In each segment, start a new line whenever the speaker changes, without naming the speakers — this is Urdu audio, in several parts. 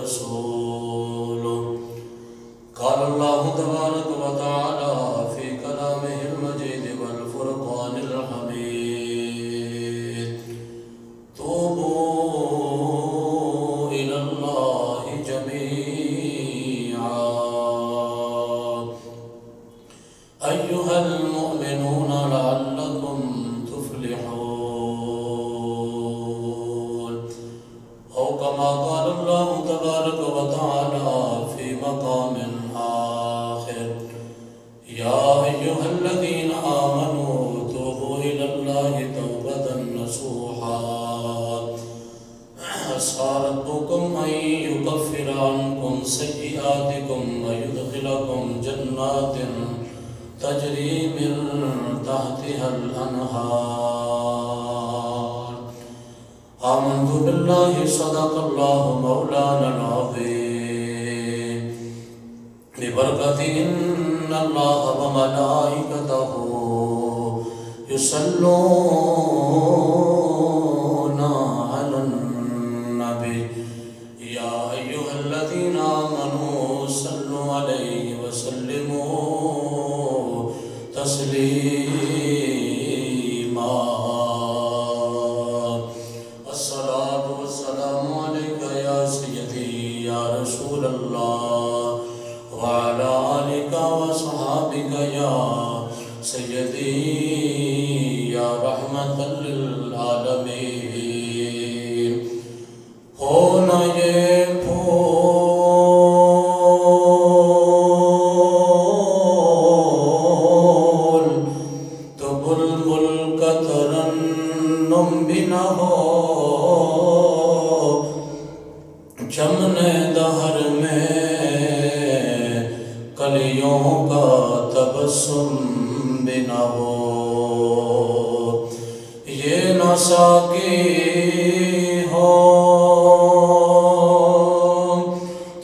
ورسوله قال الله تبارك وتعالى في كلامه المجيد والفرقان الحميد توبوا إلى الله جميعا أيها المؤمنون لعلكم تفلحون أو كما قال الله تبارك وتعالى في مقام آخر يا أيها الذين آمنوا توبوا إلى الله توبة نصوحا عسى ربكم أن يكفر عنكم سيئاتكم ويدخلكم جنات تجري من تحتها الأنهار آمنت بالله صدق الله مولانا العظيم ببركة إن الله وملائكته يصلون على النبي يا أيها الذين آمنوا صلوا عليه وسلموا تسليما الصلاة والسلام عليك يا سيدي يا رسول الله وعلى آلك وصحابك يا سيدي يا رحمة للعالمين ہونا یہ پھول تو بلبل کا ترنم بھی نہ ہو چمن دہر میں کلیوں کا تبسم بھی نہ ہو یہ نہ ساقی ہو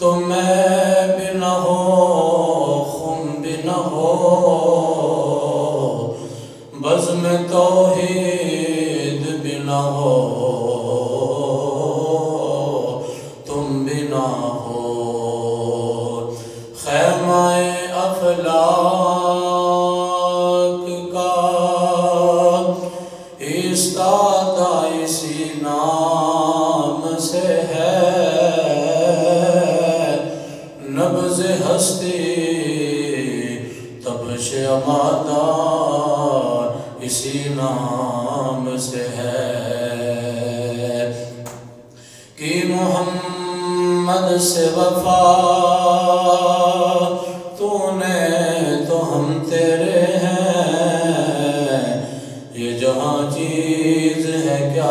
تو میں بھی نہ ہو خم بھی نہ ہو بزم توحید بھی نہ ہو تم بھی نہ ہو خیمہ افلاک کا استادہ اسی نام سے ہے نبض ہستی تبش امادار اسی نام سے ہے کہ محمد سے وفا تو نے تو ہم تیرے ہیں یہ جہاں چیز ہے کیا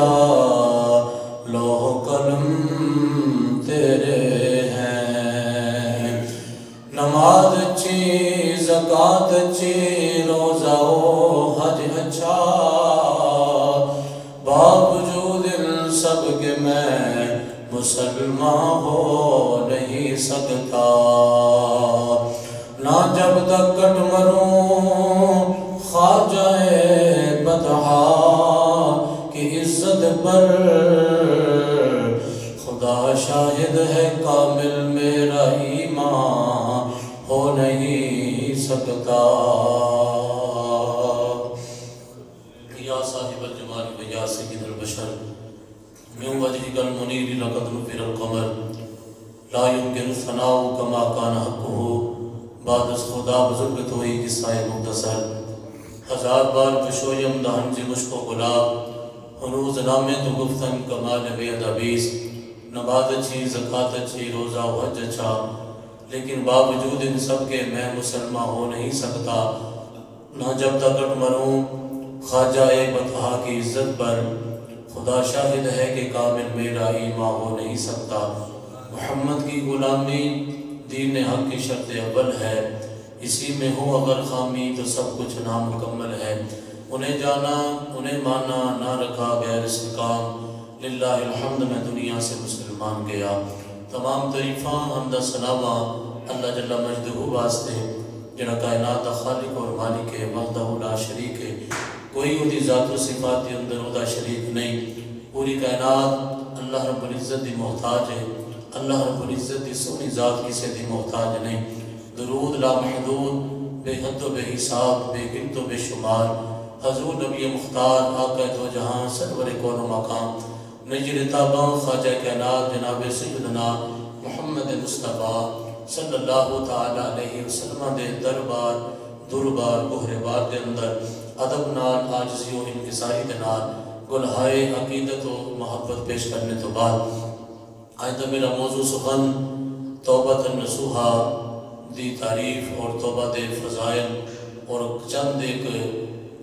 لوح قلم تیرے ہیں نماز اچھی زکوٰۃ اچھی روزہ و حج اچھا باوجود ان سب کے میں مسلمان ہو نہیں سکتا نہ جب تک کٹ مروں خواجہ بطحا کی عزت پر خدا شاہد ہے کامل میرا ایمان ہو نہیں سکتا یا صاحب الجمال و یا سید البشر من وجهك المنیر لقد نفر القمر لا يمكن ثناء كما كان حقه بعد از خدا بزرگ توئی قصہ مختصر ہزار بار پشویم دہن جی مشک و گلاب ہنوز نامے تو گفتن کمال بے ادبیس نماز اچھی زکوٰۃ اچھی روزہ و حج اچھا لیکن باوجود ان سب کے میں مسلمان ہو نہیں سکتا نہ جب تک مروں خواجہ بطحا کی عزت پر خدا شاہد ہے کہ کامل میرا ایمان ہو نہیں سکتا محمد کی غلامی دین حق کی شرط اول ہے اسی میں ہو اگر خامی تو سب کچھ نامکمل ہے انہیں جانا انہیں مانا نہ رکھا غیر استقام للہ الحمد میں دنیا سے مسلمان گیا تمام تعریفاں حمد ثناواں اللہ جل مجدہ واسطے جڑا کائنات دا خالق اور مالک ہے وحدہ لا شریک ہے کوئی اودی ذات و صفات دے اندر ادا شریک نہیں پوری کائنات اللہ رب العزت دی محتاج ہے اللہ رب العزت دی سونی ذات کسی دی محتاج نہیں. درود لا محدود بے حد و بے حساب بے گنت و بے شمار حضور نبی مختار آقا دو جہاں سرور کون و مقام نجر تاباں خواجہ کائنات جناب سیدنا محمد مصطفیٰ صلی اللہ تعالیٰ علیہ وسلم دے دربار گہرے بار دے اندر ادب نال عاجزی و انکساری دے نال گلہائے عقیدت و محبت پیش کرنے تو بعد آئندہ میرا موضوع سخن توبۃ النصوحہ دی تعریف اور توبہ دے فضائل اور چند ایک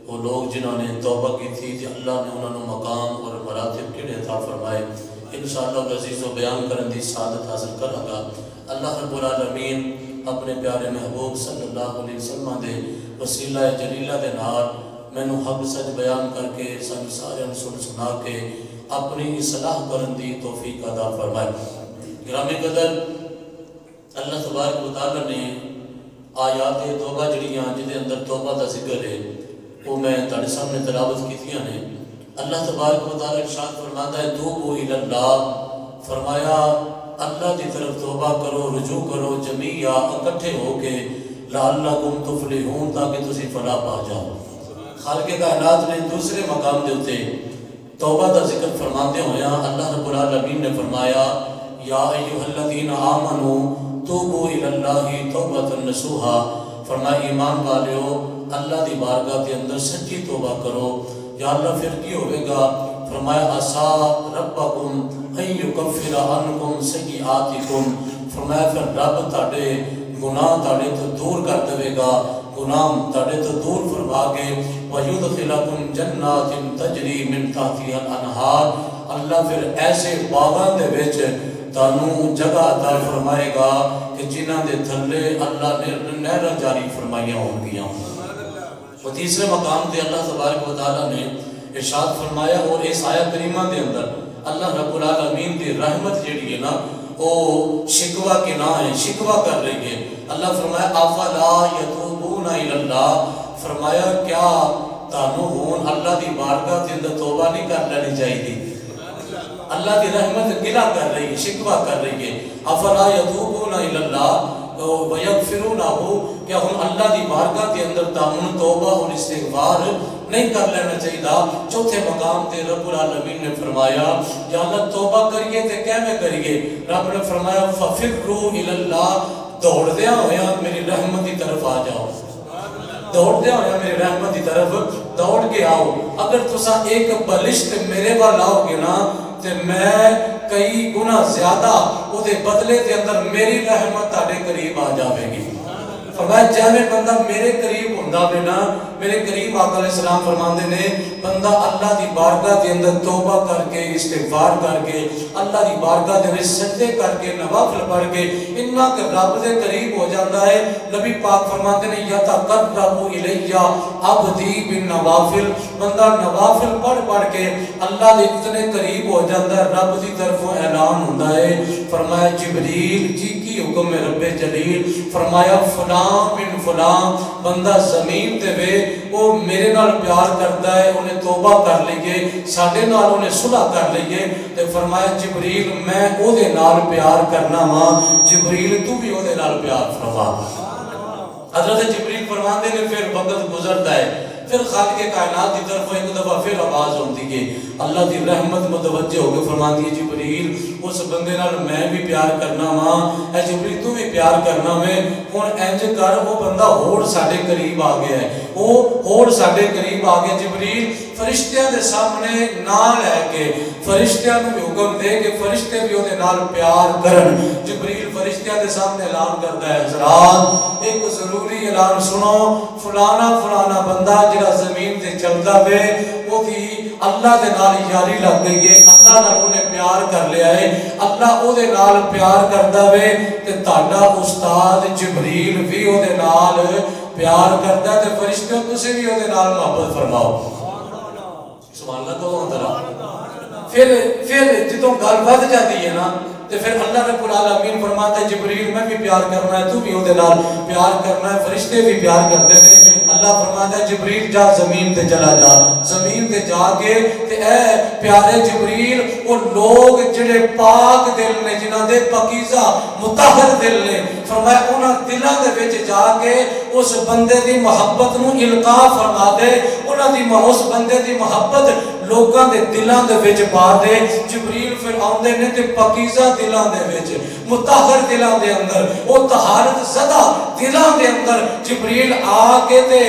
وہ لوگ جنہوں نے توبہ کی تھی کہ اللہ نے انہوں نے مقام اور مراتب کیڑے عطا فرمائے انشاءاللہ عزیز و بیان کرن دی سعادت حاصل کرا گا. اللہ رب العالمین اپنے پیارے محبوب صلی اللہ علیہ وسلم دے وسیلہ جلیلہ دے نال مینوں حق سچ بیان کر کے سن سارے سنا کے اپنی اصلاح کرن دی توفیق عطا فرمائے. گرامی قدر اللہ تبارک و تعالی نے آیات توبہ جڑیاں جدے اندر توبہ دا ذکر ہے وہ میں تاڑے سامنے تلاوت کیتیاں نے. اللہ تبارک و تعالی ارشاد فرماتا ہے توبو الی اللہ، فرمایا اللہ دی طرف توبہ کرو رجوع کرو جمیعہ اکٹھے ہو کے لعلکم تفلحون تاکہ تسی فلاح پا جاؤ. خالق کائنات نے دوسرے مقام دے ہوتے توبہ دا ذکر فرماتے ہویا اللہ رب العالمین نے فرمایا یا ایھا الذین آمنوا توبوا الی اللہ توبۃ نصوحا، فرمایا ایمان والیو اللہ دی بارگاہ کے اندر سچی توبہ کرو. یا اللہ پھر کی ہوئے گا؟ فرمایا عسا ربکم ان یکفر عنکم سیئاتکم، فرمایا پھر رب تاڑے گناہ تاڑے تو دور کر دے گا، گناہ تاڑے تو دور فرما کے وَيُدْخِلَكُمْ جَنَّاتٍ تَجْرِي مِن تَحْتِهَا الْأَنْهَارُ، اللہ پھر ایسے باغاں دے وچ تانوں جگہ عطا فرمائے گا کہ جنہاں دے تھلے اللہ نے نہراں جاری فرمائیاں ہون گیاں. وہ تیسرے مقام دے اللہ تبارک و تعالیٰ نے ارشاد فرمایا اور اس آیت کریمہ دے اندر اللہ رب العالمین دی رحمت جڑی ہے نا وہ شکوہ کے نہ ہے، شکوہ کر رہی ہے. اللہ فرمایا افلا یتوبون الی اللہ، فرمایا کیا تانوں ہون اللہ دی بارگاہ دے اندر توبہ نہیں کر لینی چاہیے؟ اللہ دی رحمت گلہ کر رہی ہے، شکوہ کر رہی ہے. افلا یتوبون الی اللہ وَيَغْفِرُونَهُ، کیا ہم اللہ دی بارگاہ کے اندر تامن توبہ اور استغفار نہیں کر لینا چاہیے؟ چوتھے مقام تے رب العالمین نے فرمایا یا اللہ توبہ کریے تے کیویں کریے؟ رب نے فرمایا فَفِرُّوا إِلَى اللَّهِ، دوڑ دیا ہویا میری رحمت کی طرف آ جاؤ، دوڑ دیا ہویا میری رحمت کی طرف دوڑ کے آؤ. اگر تسا ایک بلشت میرے وال آؤ گے نا تے میں کئی گنا زیادہ وہ دے بدلے دے اندر میری رحمت تاڑے قریب آ جاوے گی. فرمایا جاوے بندہ میرے قریب ہوندہ بے نا، میرے قریب آقا علیہ السلام فرماندے نے بندہ اللہ دی بارگاہ دے اندر توبہ کر کے استغفار کر کے اللہ دی بارگاہ دے اندر سجدے کر کے نوافل پڑھ کے انہاں کے رب دے قریب ہو جاندہ ہے. نبی پاک فرماندے نے یتقرب الیہ عبدی بالنوافل، بندہ نوافل پڑھ کے اللہ دے اتنے قریب ہو جاندہ ہے. رب دی طرفوں اعلان ہوندہ ہے، فرمایا جبریل جی کی حکم میں رب جلیل، فرمایا فلاں بن فلاں بندہ زمین دے وے وہ میرے نال پیار کرتا ہے، انہیں توبہ کر لئیے، ساڑھے نال انہیں صلح کر لئیے. تے فرمایا جبریل میں او دے نال پیار کرنا ماں، جبریل تو بھی او دے نال پیار فرما. حضرت جبریل فرماندے نے پھر وقت گزرتا ہے، پھر خالق کائنات کی طرف ایک دفعہ پھر آواز ہوتی ہے، اللہ دی رحمت متوجہ ہو کے فرماتی ہے جبریل اس بندے نال میں بھی پیار کرنا ماں، اے جبریل تو بھی پیار کرنا میں ہن انج کر وہ بندہ ہوڑ ساڑے قریب آ گیا ہے، وہ ہوڑ ساڑے قریب آ گیا. جبریل فرشتیاں دے سامنے نال ہے کہ فرشتیاں نو بھی حکم دے کہ فرشتے بھی ہوتے نال پیار کرن. جبریل فرشتیاں دے سامنے اعلان کرتا ہے حضرات ایک ضروری اعلان سنو، فلانا فلانا بندہ جڑا زمین تے چلدا وے وہ دی اللہ دے نال یاری لگ گئی ہے، اللہ نال انہیں پیار کر لیا ہے، اللہ او دے نال پیار کردا وے تے تہاڈا استاد جبریل بھی او دے نال پیار کردا ہے تے فرشتے تسی بھی او دے نال محبت فرماؤ. سبحان اللہ کہو اندرا. پھر جتوں گل ود جاتی ہے نا تے پھر اللہ رب العالمین فرماتا ہے جبریل میں بھی پیار کرنا ہے، تو بھی او دے نال پیار کرنا ہے، فرشتے بھی پیار کرتے ہیں.
اللہ فرماتا ہے جبریل جا زمین تے چلا جا، زمین تے جا کے تے اے پیارے جبریل وہ لوگ جڑے پاک دل نے جنہاں دے پاکیزہ مطہر دل نے، فرمایا انہاں دلاں دے وچ جا کے اس بندے دی محبت نو القاء فرما دے، انہاں دی اس بندے دی محبت لوگاں دے دلاں دے وچ پا دے۔ جبریل پھر آندے نے تے پاکیزہ دلاں دے وچ مطہر دلاں دے اندر او طہارت زدہ دلاں دے اندر جبریل آ کے تے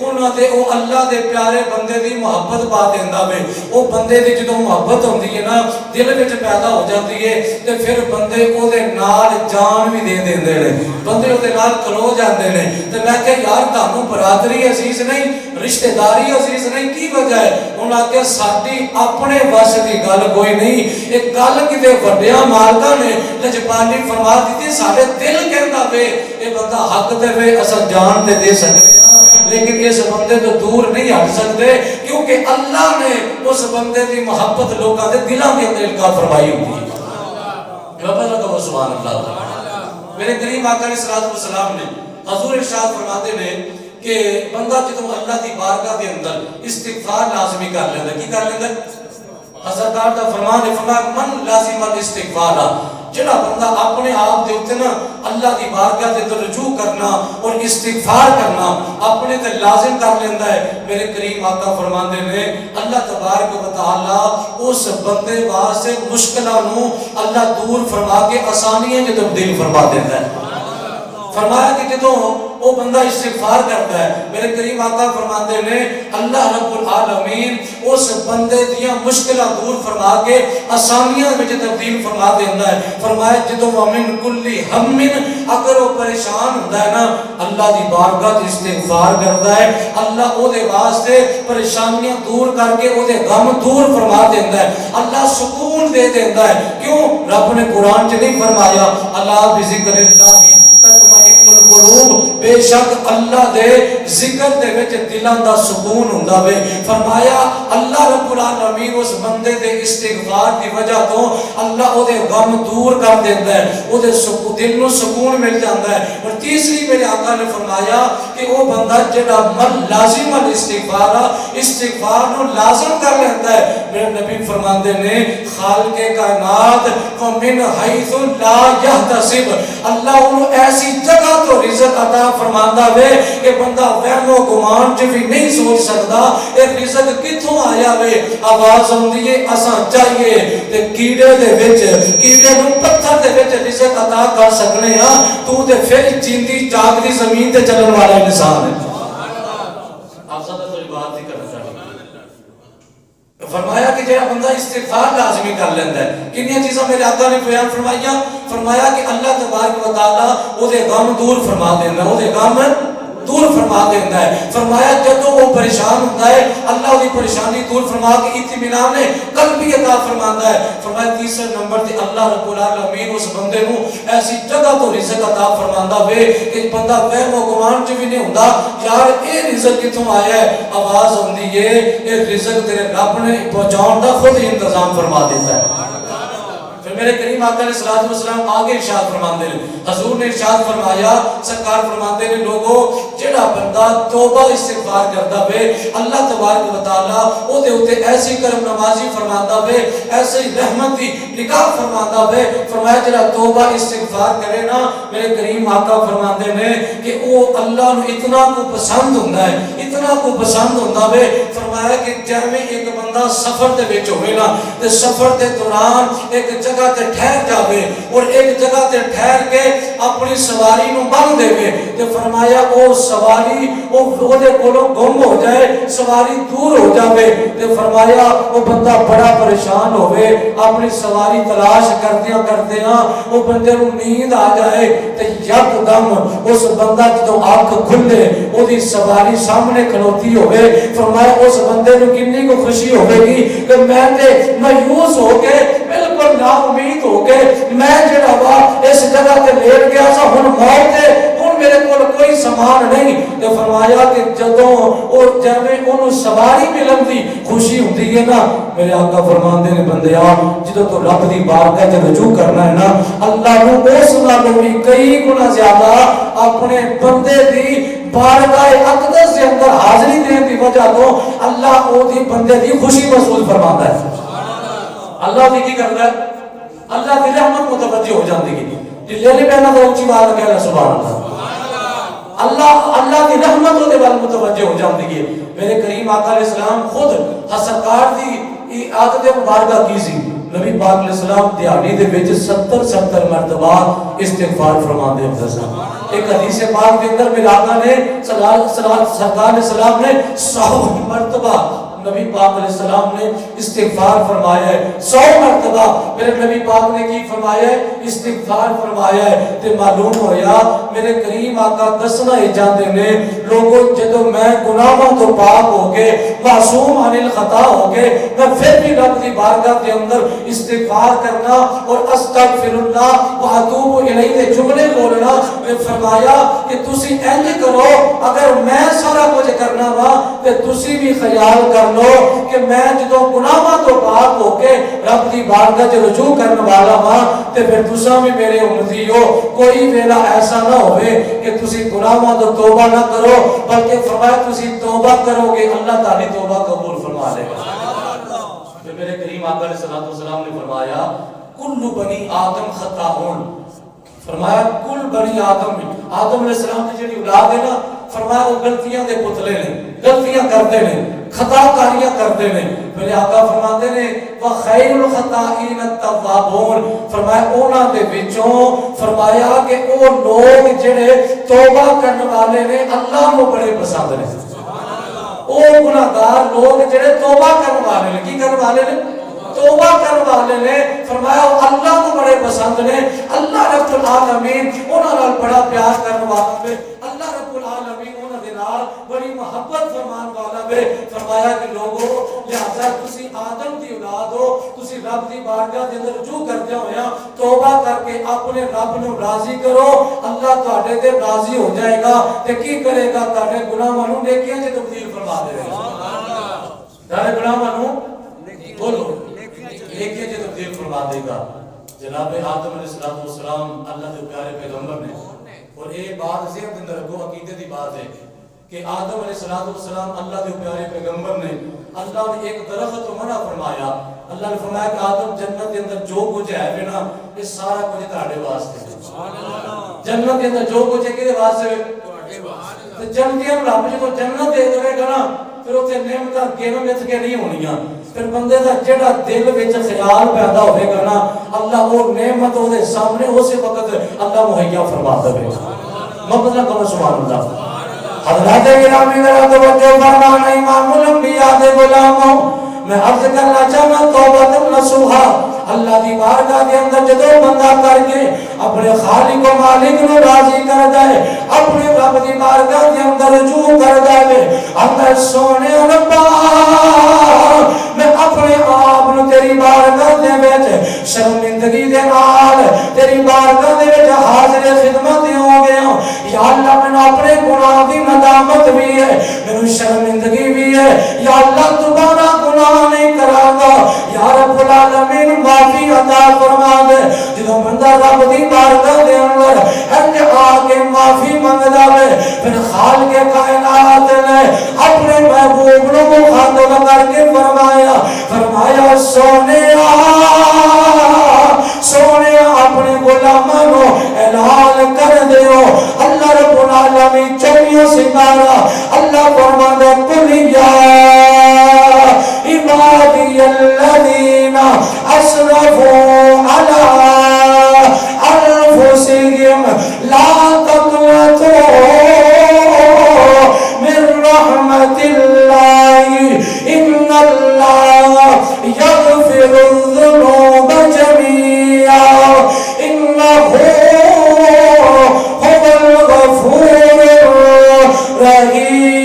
انہاں دے او اللہ دے پیارے بندے دی محبت پا دیندا وے۔ او بندے دی جدوں محبت ہوندی ہے نا دل وچ پیدا ہو جاتی ہے تے پھر بندے او دے نال جان بھی دے دیندے نے، بندے او دے نال کھلو جاندے نے۔ تے میں کہ یار تانوں برادری عزیز نہیں، رشتہ داری عزیز نہیں، کی وجہ ہے؟ انہاں کہ ساڈی اپنے وس دی گل کوئی نہیں، ایک گل کتے وڈیاں مالکاں نے لجپالی فرما دیتی، ساڈے دل کہندا وے اے بندہ حق دے وے اساں جان تے دے سکتے ہیں، لیکن اس بندے تو دور نہیں ہٹ سکتے کیونکہ اللہ نے اس بندے دی محبت لوگاں دے دلاں دے اندر القاء فرمائی ہوئی ہے۔ بابا لگا سبحان اللہ۔ میرے کریم آقا علیہ السلام نے حضور ارشاد فرماتے نے کہ بندہ جدوں اللہ دی بارگاہ دے اندر استغفار لازمی کر لیندا، کی کر لیندا؟ حضرت دا فرمان ہے، فرمایا من لازم الاستغفار، جڑا بندہ اپنے آپ دے اوتے نا اللہ دی بارگاہ دے اندر رجوع کرنا اور استغفار کرنا اپنے تے لازم کر لیندا ہے، میرے کریم آقا فرماندے نے اللہ تبارک و تعالی اس بندے واسطے مشکلاں نو اللہ دور فرما کے آسانیاں جو تبدیل فرما دیندا ہے۔ فرمایا کہ جدوں وہ بندہ استغفار کرتا ہے، میرے کریم آقا فرماتے ہیں اللہ رب العالمین اس بندے دیاں مشکلہ دور فرما کے آسانیاں میں تبدیل فرما دیندہ ہے۔ فرمایا جدوں وَمِن كُلِّ ہَمٍ، اگر وہ پریشان ہوتا ہے نا اللہ دی بارگاہ دی استغفار کرتا ہے، اللہ او دے واسطے پریشانیاں دور کر کے او دے غم دور فرما دیندہ ہے، اللہ سکون دے دیندہ ہے۔ کیوں؟ رب نے قرآن چ نہیں فرمایا اللہ بذکر اللہ بے شک اللہ دے ذکر دے وچ دلاں دا سکون ہوندا وے۔ فرمایا اللہ رب العالمین اس بندے دے استغفار دی وجہ تو اللہ او دے غم دور کر دیندا ہے، او دے دل نو سکون مل جاندا ہے۔ اور تیسری میرے آقا نے فرمایا کہ او بندہ جڑا من لازم الاستغفار، استغفار نو لازم کر لیندا ہے، میرے نبی فرماندے نے خالق کائنات ومن حیث لا یحتسب، اللہ انہوں ایسی جگہ تو رزق عطا فرماندہ وے کہ بندہ وہم و گمان جو بھی نہیں سوچ سکتا اے رزق کتھوں آیا وے۔ آواز ہوندی ہے اساں چاہیے تے کیڑے دے وچ کیڑے نوں پتھر دے وچ رزق عطا کر سکنے ہاں، تو تے پھر جیندی جاگدی زمین تے چلن والا انسان ہے۔ آپ سب تھوڑی بات ہی کرنا چاہیے۔ فرمایا کہ جہاں بندہ استغفار لازمی کر لیندہ ہے، کنیاں چیزاں میرے آقا نے بیان فرمائیاں، فرمایا کہ اللہ تبارک و تعالیٰ او دے غم دور فرما دیندہ ہے، او دے غم دور فرما دیندہ ہے۔ فرمایا جدوں وہ پریشان ہوتا ہے اللہ او دی پریشانی دور فرما کے اطمینان قلبی عطا فرماندا ہے۔ فرمایا تیسرے نمبر تے اللہ رب العالمین اس بندے نو ایسی جگہ تو رزق عطا فرماندا وے کہ بندہ وہم و گمان چ بھی نہیں ہوندا یار اے رزق کتھوں آیا ہے، آواز ہوندی ہے اے رزق تیرے رب نے پہنچاؤن دا خود ہی انتظام فرما دیتا ہے۔ میرے کریم آقا علیہ السلام آگے ارشاد فرماندے نے، حضور نے ارشاد فرمایا، سرکار فرماندے نے لوگوں جڑا بندہ توبہ استغفار کرتا وے اللہ تبارک و تعالیٰ او دے اوتے ایسی کرم نوازی فرماندا وے، ایسی رحمت دی نگاہ فرماندا وے۔ فرمایا جڑا توبہ استغفار کرے نا میرے کریم آقا فرماندے نے کہ او اللہ نو اتنا کو پسند ہوندا ہے، اتنا کو پسند ہوندا وے۔ فرمایا کہ جویں ایک بندہ سفر دے وچ ہوے نا تے سفر دے دوران ایک جگہ تے ٹھہر جاوے اور ایک جگہ تے ٹھہر کے اپنی سواری نو بن دے وے تے فرمایا او سواری او دے کولوں گم ہو جائے، سواری دور ہو جاوے تے فرمایا او بندہ بڑا پریشان ہوئے، اپنی سواری تلاش کردیاں کردیاں او بندے نو نیند آ جائے تے یک دم اس بندہ جدوں آنکھ کھلے او دی سواری سامنے کھلوتی ہوئے، فرمایا اس بندے نو کتنی کو خوشی ہوئے گی کہ میں تے مایوس ہو کے بالکل نا امید ہو کے میں جڑا وا اس جگہ تے لیٹ گیا سا، ہن موت ہے، ہن میرے کول کوئی سامان نہیں۔ تے فرمایا کہ جدوں او جویں اونوں سواری ملن دی خوشی ہوندی ہے نا میرے آقا فرماندے نے بندیا جدوں تو رب دی بارگاہ تے رجوع کرنا ہے نا اللہ نو اس نالوں بھی کئی گنا زیادہ اپنے بندے دی بارگاہ اقدس کے اندر حاضری دین دی وجہ تو اللہ او دی بندے دی خوشی محسوس فرماتا ہے. اللہ دی کی کرتا ہے؟ اللہ دی رحمت متوجہ ہو جاندی ہے. جی لے لے پہنا تو اونچی بات کہنا سبحان اللہ. اللہ کی رحمت ہوتے والے متوجہ ہو جاندی ہے. میرے کریم آقا علیہ السلام خود حسکار دی عادت مبارکہ کی سی. نبی پاک علیہ السلام دیہانی دے وچ 70 مرتبہ استغفار فرماندے ہوندے سن. ایک حدیث پاک کے اندر میرے آقا نے سرکار علیہ السلام نے 100 مرتبہ نبی پاک علیہ السلام نے استغفار فرمایا ہے. 100 مرتبہ میرے نبی پاک نے کی فرمایا ہے؟ استغفار فرمایا ہے. تے معلوم ہویا میرے کریم آقا دسنا ہی جاندے نے لوگوں جدو میں گناہوں تو پاک ہو کے معصوم عن الخطا ہو کے میں پھر بھی رب دی بارگاہ کے اندر استغفار کرنا اور استغفر اللہ و اتوب الیہ دے جملے بولنا. میں فرمایا کہ تسی انج کرو اگر میں سارا کچھ کرنا وا تے تسی بھی خیال کر لو کہ میں جدو گناہاں تو پاک ہو کے رب دی بارگاہ تے رجوع کرنے والا ہاں تے پھر تساں بھی میرے امتی ہو. کوئی ویلا ایسا نہ ہوئے کہ تسی گناہاں تو توبہ نہ کرو بلکہ فرمایا تسی توبہ کرو گے اللہ تعالی توبہ قبول فرما لے گا. پھر میرے کریم آقا علیہ السلام نے فرمایا کل بنی آدم خطاؤن. فرمایا کل بنی آدم علیہ السلام کی جڑی اولاد ہے نا فرمایا وہ غلطیاں دے پتلے نے غلطیاں کرتے ہیں خطا کاریاں کرتے ہیں. میرے آقا فرماتے ہیں وخیر الخطائین التوابون. فرمایا اونا دے وچوں فرمایا کہ او لوگ جڑے توبہ کرنے والے نے اللہ کو بڑے پسند نے. او گناہگار لوگ جڑے توبہ کرنے والے نے کی کرنے والے نے توبہ کرنے والے نے فرمایا اللہ کو بڑے پسند نے. اللہ رب العالمین انہاں نال بڑا پیار کرنے والا ہے. اللہ رب العالمین انہاں دے نال بڑی محبت فرمان والا ہے. فرمایا کہ لوگوں لہذا تسی آدم دی اولاد ہو تسی رب دی بارگاہ دے اندر رجوع کردے ہویا توبہ کر کے اپنے رب نو راضی کرو. اللہ تہاڈے تے راضی ہو جائے گا تے کی کرے گا تہاڈے گناہاں نو نیکیاں وچ تبدیل فرما دے گا. سبحان اللہ. تہاڈے گناہاں نو بولو نیکیاں وچ تبدیل فرما دے گا. جناب آدم علیہ السلام اللہ کے پیارے پیغمبر نے اور یہ بات ذہن کے اندر رکھو عقیدے کی بات ہے کہ آدم علیہ السلام اللہ کے پیارے پیغمبر نے اللہ نے ایک درخت تو منع فرمایا. اللہ نے فرمایا کہ آدم جنت کے اندر جو کچھ ہے نا یہ سارا کچھ تہاڈے واسطے ہے. جنت کے اندر جو کچھ ہے کدے واسطے ہے؟ جنتیاں رب جو جنت دے دے گا نا پھر اتنے نعمتاں گن مت کے نہیں ہونیاں. پھر بندے دا جڑا دل وچ خیال پیدا ہوے گا نا اللہ وہ نعمت او دے سامنے اسی وقت اللہ مہیا فرما دے گا. مطلب کہ سبحان اللہ. حضرات گرامی میرا توجہ فرمانا امام الانبیاء دے غلاموں میں عرض کرنا چاہنا توبہ نصوحا. اللہ دی بارگاہ دے اندر جدو بندہ کر کے اپنے خالق و مالک نو راضی کر جائے اپنے رب دی بارگاہ دے اندر رجوع کر جائے اندر سونے ربا میں اپنے آپ نو تیری بارگاہ دے وچ شرمندگی دے نال تیری بارگاہ دے وچ حاضر خدمت ہو گیا. یا اللہ میں اپنے گناہ دی ندامت بھی ہے میری شرمندگی بھی ہے. یا اللہ دوبارہ گناہ نہیں کراں گا. یا رب العالمین معافی عطا فرما دے. جدوں بندہ رب دی بارگاہ دے اندر انج آ کے معافی منگدا ہے پھر خالق کائنات نے اپنے محبوب نو مخاطب کر کے فرمایا سونیا اپنے غلاماں نو اعلان کر دیو. اللہ رب العالمین چوبیوں ستارہ اللہ فرماتا قل یا عبادی الذین اسرفوا علی انفسہم لا تقنطوا من رحمت اللہ ان اللہ یغفر الذنوب جميعا انہ هو الغفور الرحیم.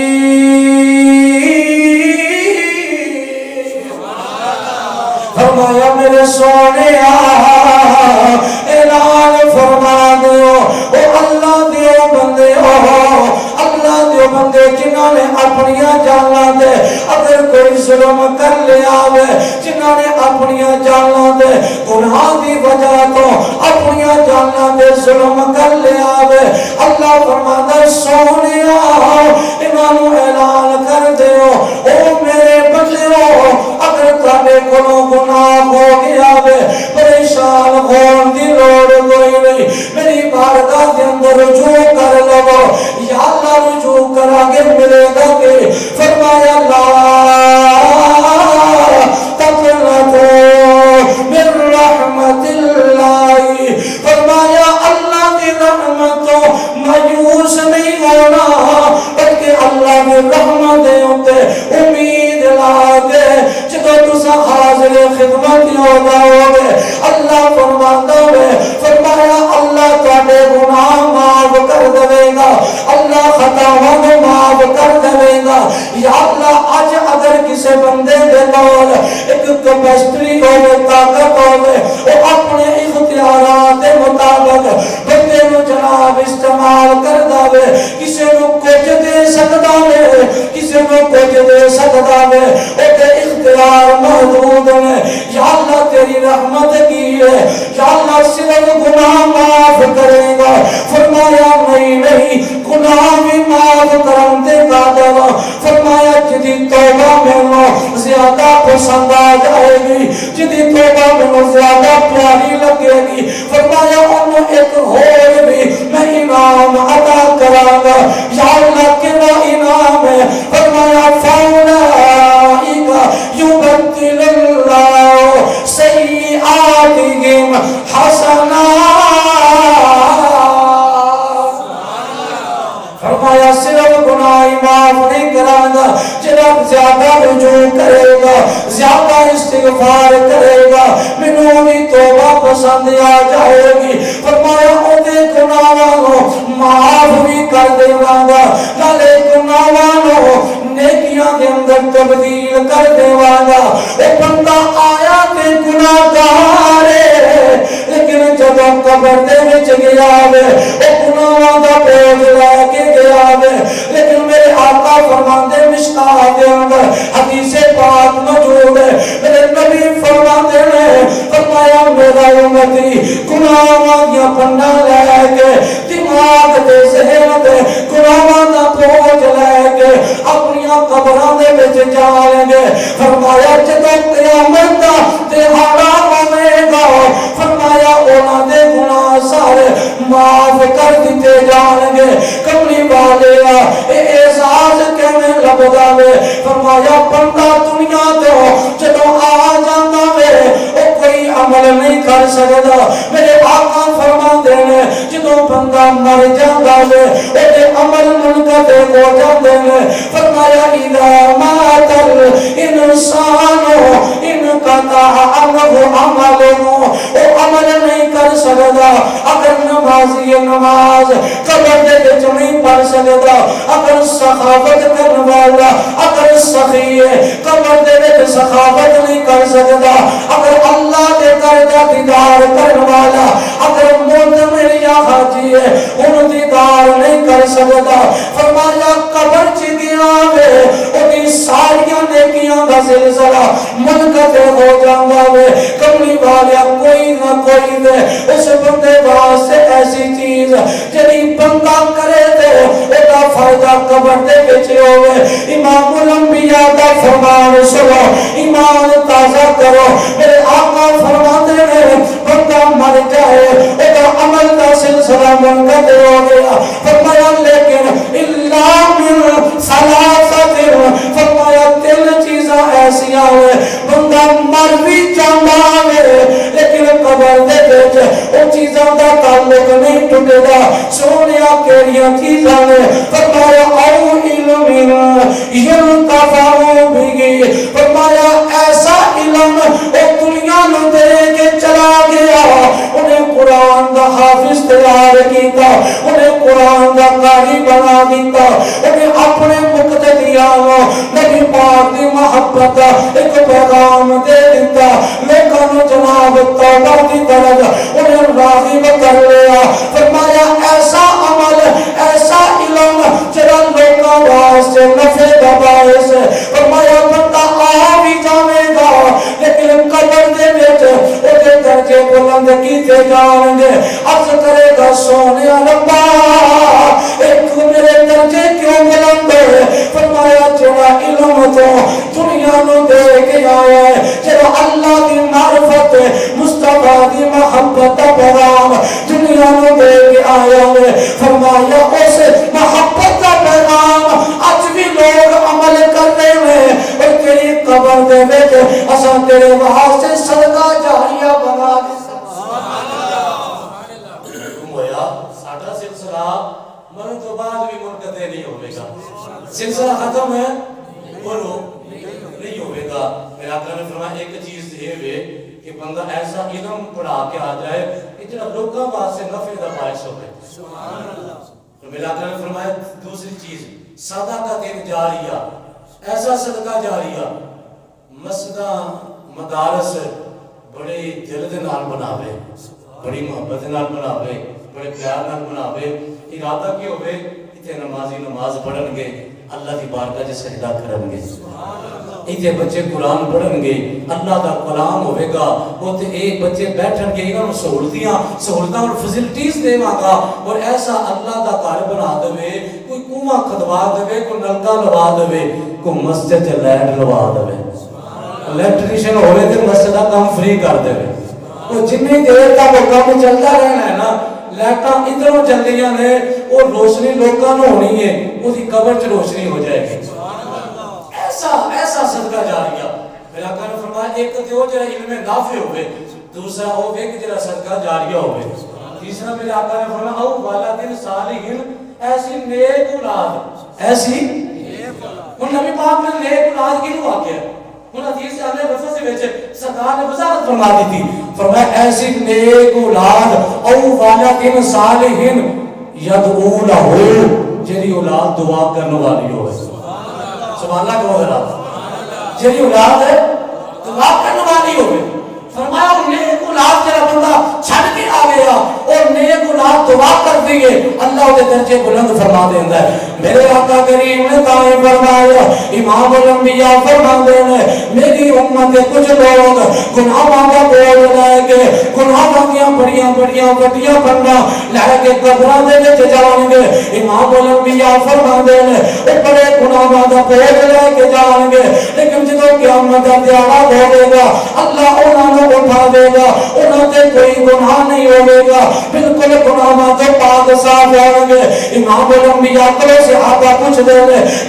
فرمایا میرے سونے اعلان فرما دیو او اللہ دیو بندے اللہ دیو بندے جنہاں نے اپنی جاناں دے اگر کوئی ظلم کر لیا ہوئے جنہاں نے اپنی جاناں دے گناہ دی وجہ تو اپنی جاناں دے ظلم کر لیا ہوئے اللہ فرماتا سونیا نو اعلان کر دیو او میرے بندیو اگر تواڈے کولوں گناہ ہو گیا وے پریشان ہون دی لوڑ کوئی نہیں میری بارگاہ دے اندر رجوع کر لو یا اللہ رجوع کرا کے ملے گا کہ فرمایا لا تقنطوا من رحمت اللہ فرمایا اللہ کی رحمتوں مایوس نہیں ہونا بلکہ اللہ کی رحمت دے ہوتے امید لا دے جدو تسا حاضر خدمت ہوگا ہوگے اللہ فرماتا ہے فرمایا اللہ تواڈے گناہ معاف کر دے گا اللہ خطاواں کو معاف کر دے گا یا اللہ اج اگر کسی بندے دے نال ایک کیپیسٹی ہوے طاقت ہوے او اپنے اختیارات دے مطابق بندے نو جناب استعمال کردا وے کسی نو کچھ دے سکدا وے کسی نو کچھ دے سکدا وے او تے اختیار محدود ہے یا اللہ تیری رحمت کی ہے یا اللہ صرف گناہ معاف کرے گا فرمایا نہیں گناہ بھی معاف کرن دے قادر فرمایا جدی توبہ میں زیادہ پسند آ جائے گی جدی توبہ میں زیادہ پیاری لگے گی فرمایا انہوں ایک اور بھی میں انعام عطا کراں گا یا اللہ کیا انعام ہے فرمایا فاولئک یبدل اللہ سیئاتہم حسنات فرمایا صرف گناہ معاف نہیں کرے گا جناب زیادہ رجوع کرے گا زیادہ استغفار کرے گا منوں بھی توبہ پسند آ جائے گی فرمایا اودے گناہاں معاف بھی کر دیواں گا نالے گناہاں نیکیاں دے اندر تبدیل کر دیواں گا اے بندہ آیا تے گناہگار ہے لیکن جب قبر دے وچ گیا وے او گناہاں دا بوجھ لے کے گیا وے لیکن میرے آقا فرماندے مشکات دے اندر حدیث پاک موجود ہے میرے نبی فرماندے نے فرمایا میرا امتی گناہاں دیا پنڈا لے کے دماغ دے ذہن دے گناہاں دا بوجھ لے کے اپنی قبراں دے وچ جائیں گے فرمایا جدوں قیامت دا دہاڑا ہوے گا فرمایا انہاں دے گناہ سارے معاف کر دیتے جان گے کملی والے اے اعزاز کیویں لبدا وے فرمایا بندہ دنیا تے جدوں آ جاندا وے او کوئی عمل نہیں کر سکدا میرے آقا فرماندے نے جدوں بندہ مر جاندا وے او دے عمل منقطع ہو جاندے نے فرمایا اذا مات الانسان انقطع عمله او عمل نہیں کر سکدا اگر نمازی نماز قبر دے وچ نہیں پڑھ سکدا اگر سخاوت کرن والا اگر سخی ہے قبر دے وچ سخاوت نہیں کر سکدا اگر اللہ دے در دا دیدار کرن والا اگر مومن یا حاجی ہے ان دیدار نہیں کر سکدا فرمایا قبر چ گیا وے اودی ساریاں نیکیاں دا سلسلہ منقطع ہو جاندا وے کملی والا کوئی نہ کوئی دے اس بندے واسطے ایسی چیز جڑی بندہ کرے تے ادا فائدہ قبر دے وچ ہوے امام الانبیاء دا فرمان سنو ایمان تازہ کرو میرے آقا فرماتے ہیں بندہ مر جائے ادا عمل کا سلسلہ منقطع ہو گیا فرمایا لیکن الا من ثلاثت فرمایا تین چیزاں ایسیاں ہوئے بندہ مر بھی جاندا ہے لیکن قبر دے وچ او چیزاں دا تعلق نہیں ٹوٹے گا سونیا کیڑیاں چیزاں نے فرمایا او علم ينتفع به فرمایا ایسا علم او دنیا نو دے کے چلا گیا انہیں قرآن دا حافظ تیار کیتا انہیں قرآن دا قاری بنا دیتا انہیں اپنے مقتدیاں نبی پاک دی محبت ایک پیغام دے دیتا لوگوں جناب توبہ کی طرف انہیں راغب کر لیا فرمایا ایسا عمل ایسا علم جرا لوگوں واسطے نفع دا باعث فرمایا بندہ آ بھی جاوے گا لیکن قبر دے وچ او دے درجے بلند کیتے جان گے عرض کرے گا سونے ربا ایک میرے درجے کیوں بلند ہے مصطفیٰ دی محبت دا پیغام دنیا نو دے کے آیا ہے. فرمایا اس محبت دا پیغام اج بھی لوگ عمل کرتے ہیں اور تیری قبر دے وچ اساں تیرے واسطے صدقہ جاریہ بنا دے. ساڈا سلسلہ مرن تو بعد بھی منقطع نہیں ہوئے گا. سلسلہ ختم ہے بولو نہیں ہوئے گا. میرے آقا نے فرمایا ایک چیز یہ ہے کہ بندہ ایسا علم پڑھا کے آ جائے کہ جڑا لوگوں واسطے نفع دا باعث ہوئے. تو میرے آقا نے فرمایا دوسری چیز صدقہ جاریہ, ایسا صدقہ جاریہ مسجداں مدارس بڑے دل دے نال بناوے, بڑی محبت نال بناوے, بڑے پیار نال بناوے. ارادہ کی ہوئے اتنے نمازی نماز پڑھن گے, اللہ دی بارگاہ وچ سجدہ کرن گے, اتنے بچے قرآن پڑھن گے, اللہ دا کلام ہوئے گا, اتنے ایک بچے بیٹھن گے, انہوں سہولتاں اور فیسلٹیز دیواں گا, اور ایسا اللہ دا گھر بنا دے, کوئی کنواں کھدوا دے, کوئی نلکا لوا دے, کوئی مسجد تے لائٹ لوا دے, الیکٹریشن ہوئے تے مسجد دا کام فری کر دے. تو جتنی دیر تک وہ کام چلتا رہنا ہے نا, لائٹاں ادھروں چل رہی ہیں, وہ روشنی لوگوں نے ہونی ہے, اس کی قبر چ روشنی ہو جائے گی. ایسا صدقہ جاریہ. میرے آقا نے فرمایا ایک تو وہ جڑا علم نافع ہوئے, دوسرا وہ کہ جڑا صدقہ جاریہ ہوئے, تیسرا میرے آقا نے فرمایا او والدین صالحین, ایسی نیک اولاد, ایسی ہن نبی پاک نے نیک اولاد کیوں آکھیا ہے؟ ہن حدیث اہل لفظ وچ سرکار نے وضاحت فرما دی تھی. فرمایا ایسی نیک اولاد او والدین صالحین یدعو لہو, جڑی اولاد دعا کرنے والی ہوئے. سبحان اللہ کہو ذرا, جڑی اولاد ہے دعا کرنے والی ہوئے. فرمایا نیک اولاد جڑا بندہ چھڈ کے آ گیا اور نیک اولاد دعا کر دیے, اللہ دے درجے بلند فرما دیندا ہے. میرے آقا کریم نے قائم فرمایا, امام الانبیاء فرماندے ہیں میری امت کے کچھ لوگ گناہاں دا بوجھ لے کے, گناہاں دیاں بڑیاں بڑیاں وڈیاں بنداں لے کے قبراں دے وچ جان گے. امام الانبیاء فرماندے ہیں او بڑے گناہاں دا بوجھ لے کے جان گے, لیکن جدوں قیامت دا دیہڑا ہوے گا اللہ انہاں نوں اٹھا دے گا, انہاں تے کوئی گناہ نہیں ہوے گا, بالکل گناہاں تو پاک صاف ہون گے. امام الانبیاء کو صحابہ پوچھ دے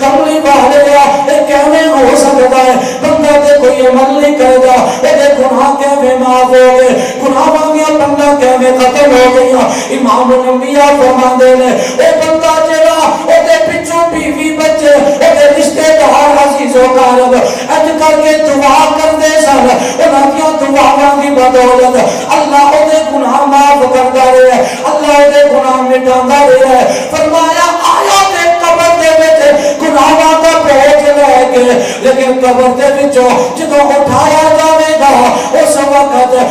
کملی والیا اے کیویں ہو سکدا ہے, بندہ تے کوئی عمل نہیں کرے گا, اے گناہ کیویں معاف ہو گئے, گناہاں دیاں بندہ کیویں ختم ہو گئیاں. امام الانبیاء فرماندے نے اے بندہ جڑا او دے پچھوں بیوی بچے او دے رشتے دار عزیز و اقارب اج کر کے دعا کردے سن, انہاں دیاں دعاواں دی بدولت اللہ او دے گناہ معاف کردا رہیا ہے, اللہ او دے گناہ مٹاندا رہیا ہے. فرمایا آیا تے قبر دے وچ گناہاں دا بوجھ لے کے, لیکن قبر دے وچوں جدوں اٹھایا جاوے گا اس وقت او دے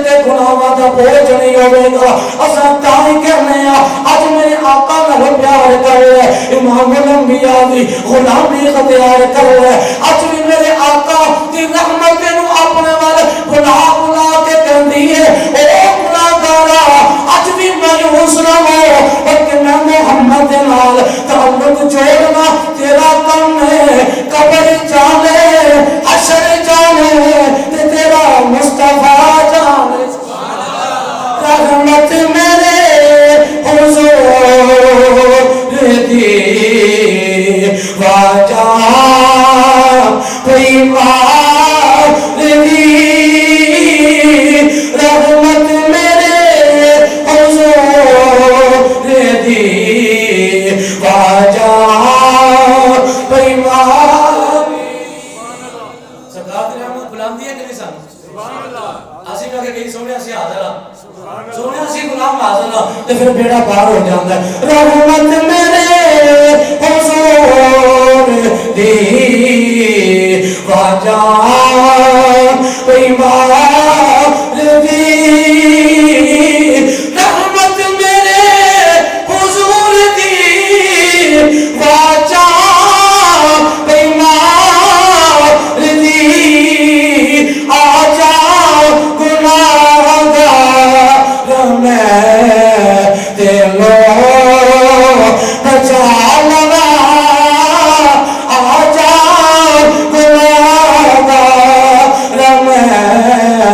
تے گناہاں دا بوجھ نہیں ہوے گا. اساں تاں ہی کہنے آ اج میرے آقا نال پیار کر رہے, امام الانبیاء دی غلامی اختیار کر رہے, اج بھی میرے آقا دی رحمت نو اپنے وال بلا بلا کے کہندی ہے او گناہگارا اج بھی مایوس نہ ہو, بلکہ میں محمد نال تعلق جوڑنا تیرا کم ہے. قبر جانے حشر جانے تے تیرا مصطفیٰ جانے. رحمت میرے حضور دی واجہ پیمار دی, رحمت میرے حضور دی واجہ پیمار. سرکار دی رحمت بلندی ہے کہ نہیں سن, اسی کہہ کے سونے اسی حاضر ہاں, سونے اسی غلام حاضر ہاں, تے پھر بیڑا پار ہو جاندا ہے. رحمت میرے حضور دی واجہ پیمار دی, رحمت میرے حضور دی واجہ پیمار دی, آجا گناہگار میں دلو بچا لگا, آجا گناہگار میں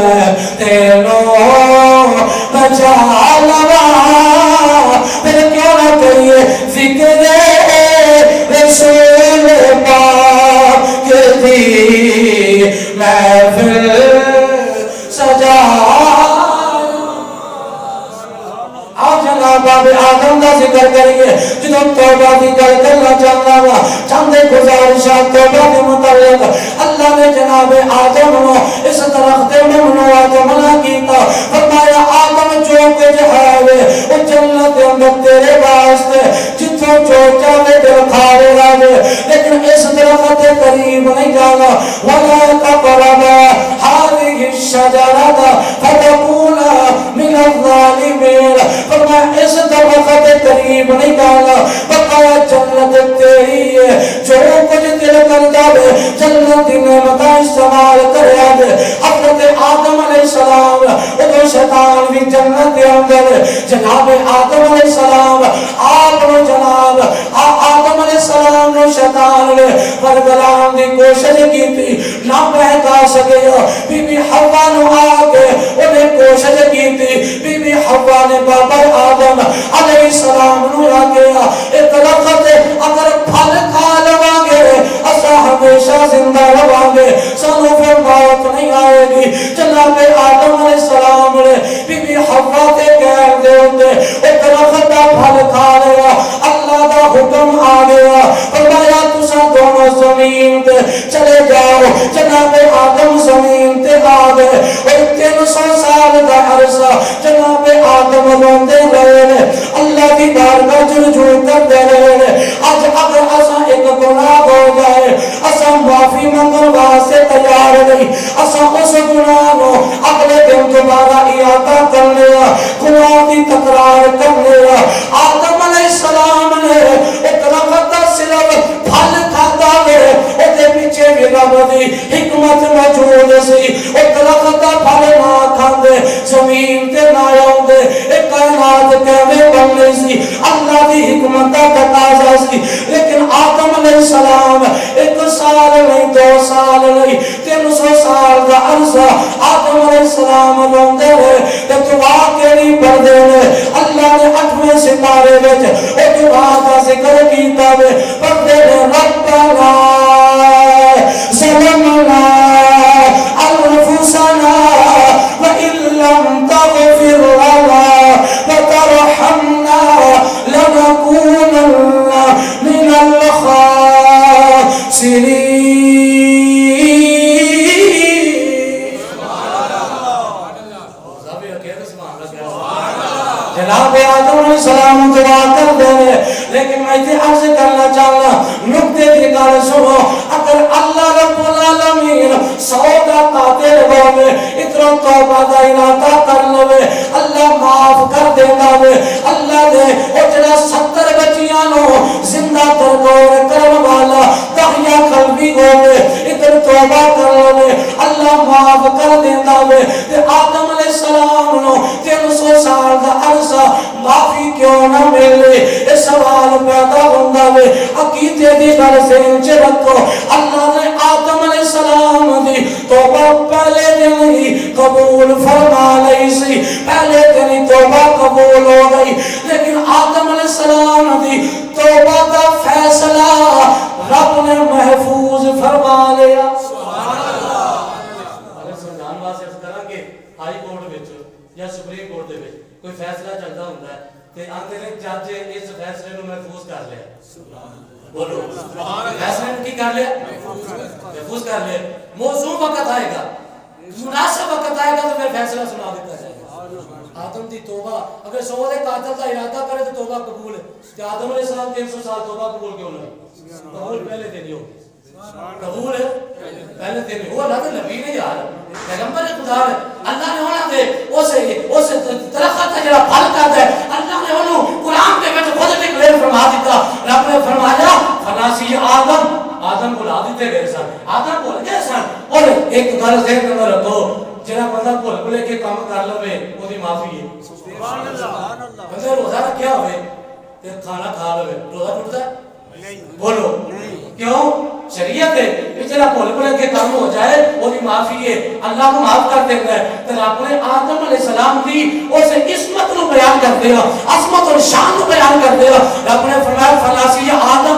جناب آدم دا ذکر کریے جدوں توبہ دی گل کرنا چاہنا وا چاندے گزارشات توبہ دے متعلق اللہ نے جناب آدم نو اس درخت ممنوع تو منع کیتا فرمایا آدم جو کچھ ہے وہ جنت دے اندر تیرے واسطے جتھوں جو چاہے دل کھاوے گا لیکن اس درخت کے قریب نہیں جانا ولا تقربا هذه الشجرة فتكونا من الظالمين فرمایا اس درخت کے قریب نہیں جانا بقایا جنت تیری ہے جو کچھ دل کردا ہے جنت دی نعمت استعمال کریا دے حضرت آدم علیہ السلام وہ شیطان بھی جنت دے اندر جناب آدم علیہ السلام آپ نو جناب آدم علیہ السلام نو شیطان نے ورگلان دی کوشش کی تھی نہ بہتا سکے بی بی حوا نو آگے انہیں کوشش کی تھی بی بی حوا نے بابا آدم علیہ السلام نو آگے ایک درخت اگر پھل کھا لواں گے اسا ہمیشہ زندہ رہاں گے سانو پھر موت نہیں آئے گی جناب آدم علیہ السلام نے بی بی حوا تے کہہ دے ہوتے ایک درخت دا پھل کھا لیا اللہ دا حکم آ گیا فرمایا تساں دونوں زمین تے چلے جاؤ جناب آدم زمین تے آ گئے اور 300 سال دا عرصہ جناب آدم روندے رہے اللہ کی بارگاہ رجوع کرتے رہے آج اگر اساں ایک گناہ ہو جائے اساں معافی مانگن واسطے تیار نہیں اساں اس گناہ نو اگلے دن دوبارہ اعادہ کر لیا گناہ کی تکرار کر لیا آدم علیہ السلام نے ایک درخت دا صرف پھل کھاتا ہے اودے پیچھے بھی رب دی حکمت موجود سی او درخت دا پھل نہ کھاندے زمین تے نہ آوندے اے کائنات کیویں بننی سی اللہ دی حکمت دا تقاضا سی لیکن آدم علیہ السلام 1 سال نہیں 2 سال نہیں 300 سال دا عرصہ آدم علیہ السلام روندے رہے تے دعا کیڑی پڑھدے نے اللہ نے 8ویں سپارے وچ او دعا دا ذکر کیتا وے پڑھدے نے ربنا ظلمنا انفسنا وان لم تغفر لنا وترحمنا لنكونن من الخاسرين جناب آدم علیہ السلام دعا کر دے لیکن میں تے عرض کرنا چاہنا نقطے کی گل سنو اگر اللہ رب العالمین 100 کا قاتل ہوے اتنا توبہ دا ارادہ کر لوے اللہ معاف کر دیندا وے اللہ دے او جڑا 70 بچیاں نو زندہ درگور کرن والا تحیا قلبی ہوے اتنا توبہ کر لوے اللہ معاف کر دیندا وے تے آدم علیہ السلام نو 300 سال دا عرصہ معافی کیوں نہ ملے اے سوال پیدا ہوندا وے عقیدے دی گل ذہن وچ رکھو اللہ نے آدم علیہ السلام دی توبہ پہلے دن ہی قبول فرما لئی سی پہلے دن ہی توبہ قبول ہو گئی لیکن آدم علیہ السلام دی توبہ کا فیصلہ رب نے محفوظ فرما لیا سبحان اللہ اگر سمجھان واسطے اس طرح کہ ہائی کورٹ وچ یا سپریم کورٹ دے وچ کوئی فیصلہ چلتا ہوندا ہے تے آندے نے جج اس فیصلے نو محفوظ کر لیا سبحان اللہ بولو سبحان اللہ فیصلے نو کی کر لیا محفوظ کر لیا موزوں وقت آئے گا مناسب وقت آئے گا تو پھر فیصلہ سنا دیتا جائے گا آدم دی توبہ اگر 100 دے قاتل کا ارادہ کرے تو توبہ قبول ہے کہ آدم علیہ السلام 300 سال توبہ قبول کیوں نہ قبول پہلے دن ہی ہو قبول ہے پہلے دن ہی وہ اللہ کے نبی نے یار پیغمبر خدا ہے اللہ نے ہونا دے اس درخت کا جڑا پھل کرتا ہے اللہ نے انہوں قرآن کے وچ خود ڈکلیئر فرما دیتا رب نے فرمایا فناسی آدم بلا دیتے گئے سن آدم بول گئے سن اور ایک گل ذہن میں رکھو جڑا بندہ بھول بھلے کے کام کر لوے اودی معافی ہے سبحان اللہ بندہ روزہ رکھیا ہوئے تے کھانا کھا لوے روزہ ٹوٹتا ہے نہیں بولو کیوں شریعت ہے جڑا بھول بھلے کے کام ہو جائے اودی معافی ہے اللہ کو معاف کر دیتا ہے تے رب نے آدم علیہ السلام دی اس عصمت نو بیان کر دیا عظمت اور شان نو بیان کر دیا رب نے فرمایا فلاسی آدم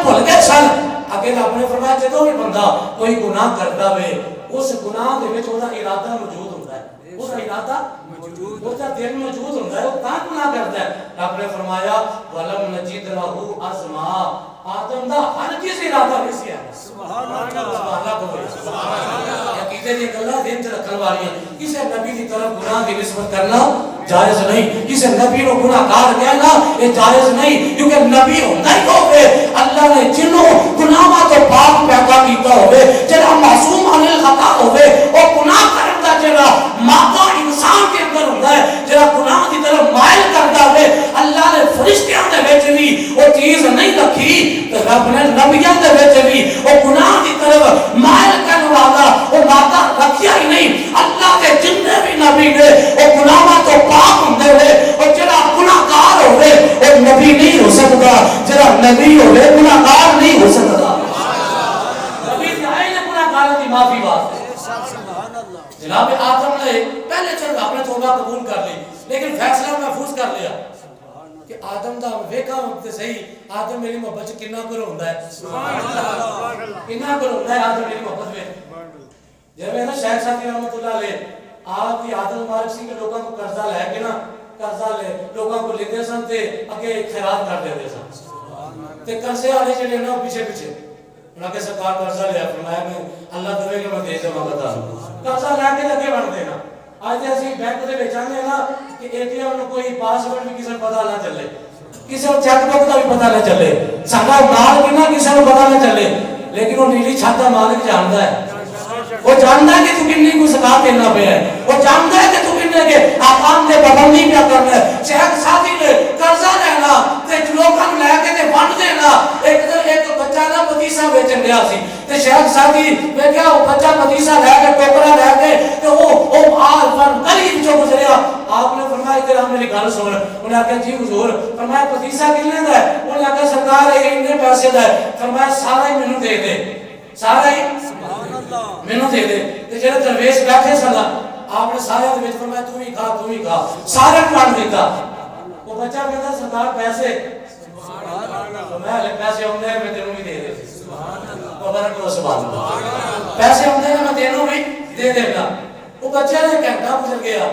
بھول گئے سن اگے رب نے فرمایا جدوں بھی بندہ کوئی گناہ کردا وے اس گناہ دے وچ اوندا ارادہ موجود ہوندا ہے اس کا ارادہ وہ کا دل موجود ہوتا ہے، وہ کہاں گناہ کرتا ہے؟ رب نے فرمایا ولم نجد لہو عزما، آدم دا ہر چیز ارادہ نہیں سی ہے۔ سبحان اللہ سبحان اللہ۔ عقیدے دی گلاں دین تے رکھن والیاں، کسے نبی دی طرف گناہ دی نسبت کرنا جائز نہیں، کسے نبی نو گناہگار کہنا یہ جائز نہیں، کیونکہ نبی ہوندا ہی ہوے اللہ نے جنوں گناہاں تو پاک پیدا کیتا ہوے، جڑا معصوم عن الخطا ہوے، او گناہ کرن دا جڑا مادہ انسان کے اندر ہوندا ہے، جڑا گناہ دی طرف مائل کردا ہوے، اللہ نے فرشتیاں دے وچ بھی او چیز نہیں رکھی، تے رب نے نبیاں دے وچ بھی او گناہ دی طرف مائل کرن والا او مادہ رکھیا ہی نہیں۔ اللہ کے جتنے بھی نبی نے او گناہاں تو پاک ہوندے ہوئے، اور جڑا گناہگار ہوئے او نبی نہیں ہو سکتا، جڑا نبی ہوئے گناہگار نہیں ہو سکتا۔ نبی نے آئے نے گناہگاروں کی معافی واسطے۔ جناب آدم نے پہلے چل اپنے توبہ قبول کر لی، لیکن فیصلہ محفوظ کر لیا کہ آدم دا ویکھا تے صحیح آدم میری محبت چ کتنا کر ہوندا ہے، کتنا کر ہوندا ہے آدم میری محبت میں۔ جب نا شیخ صاحب رحمۃ اللہ علیہ آپ کی عادت مبارک سی کہ لوگوں کو قرضہ لے کے نا قرضہ لے لوگوں کو لیندے سن تے اگے خیرات کر دیندے سن، تے قرضے والے جڑے نا پیچھے پیچھے انہاں کے سرکار قرضہ لیا، فرمایا میں اللہ دے کہ میں دے دے گا، قرضہ لے کے لگے بن دینا۔ آج اسی بینک دے وچ آنے نا کہ اے ٹی ایم نو کوئی پاسورڈ بھی کسے پتہ نہ چلے، کسے چیک بک دا بھی پتہ نہ چلے، ساڈا مال کنا کسے نو پتہ نہ چلے، لیکن وہ نیلی چھت دا مالک جاندا ہے، وہ جانتا ہے کہ تو کتنی کو زکات دینا پہ ہے، وہ جانتا ہے کہ تو کتنے کے آقام دے پابندی پہ کرنا ہے۔ شیخ ساتھی نے قرضہ لینا تے لوگوں لے کے تے ونڈ دینا۔ ایک بچہ نا پتیسا بیچن گیا سی تے شیخ ساتھی میں کیا وہ بچہ پتیسا لے کے ٹوکرا لے کے تے وہ آل فن گلی وچوں گزریا۔ آپ نے فرمایا کہ میری گل سن، انہوں نے کہا جی حضور، فرمایا پتیسا کتنے دا ہے؟ انہوں نے کہا سرکار یہ اتنے پیسے دا ہے۔ فرمایا سارا ہی مینوں دے دے، سارا ہی مینوں دے دے۔ تے جڑے درویش بیٹھے سن آپ نے سارے دے وچ فرمایا تو ہی کھا تو ہی کھا، سارے مان دیتا۔ وہ بچہ کہتا سرکار پیسے، فرمایا لے پیسے ہوندے میں تینوں بھی دے دے، سبحان اللہ سبحان اللہ، پیسے ہوندے میں تینوں بھی دے دے گا۔ وہ بچے نے گھنٹہ گزر گیا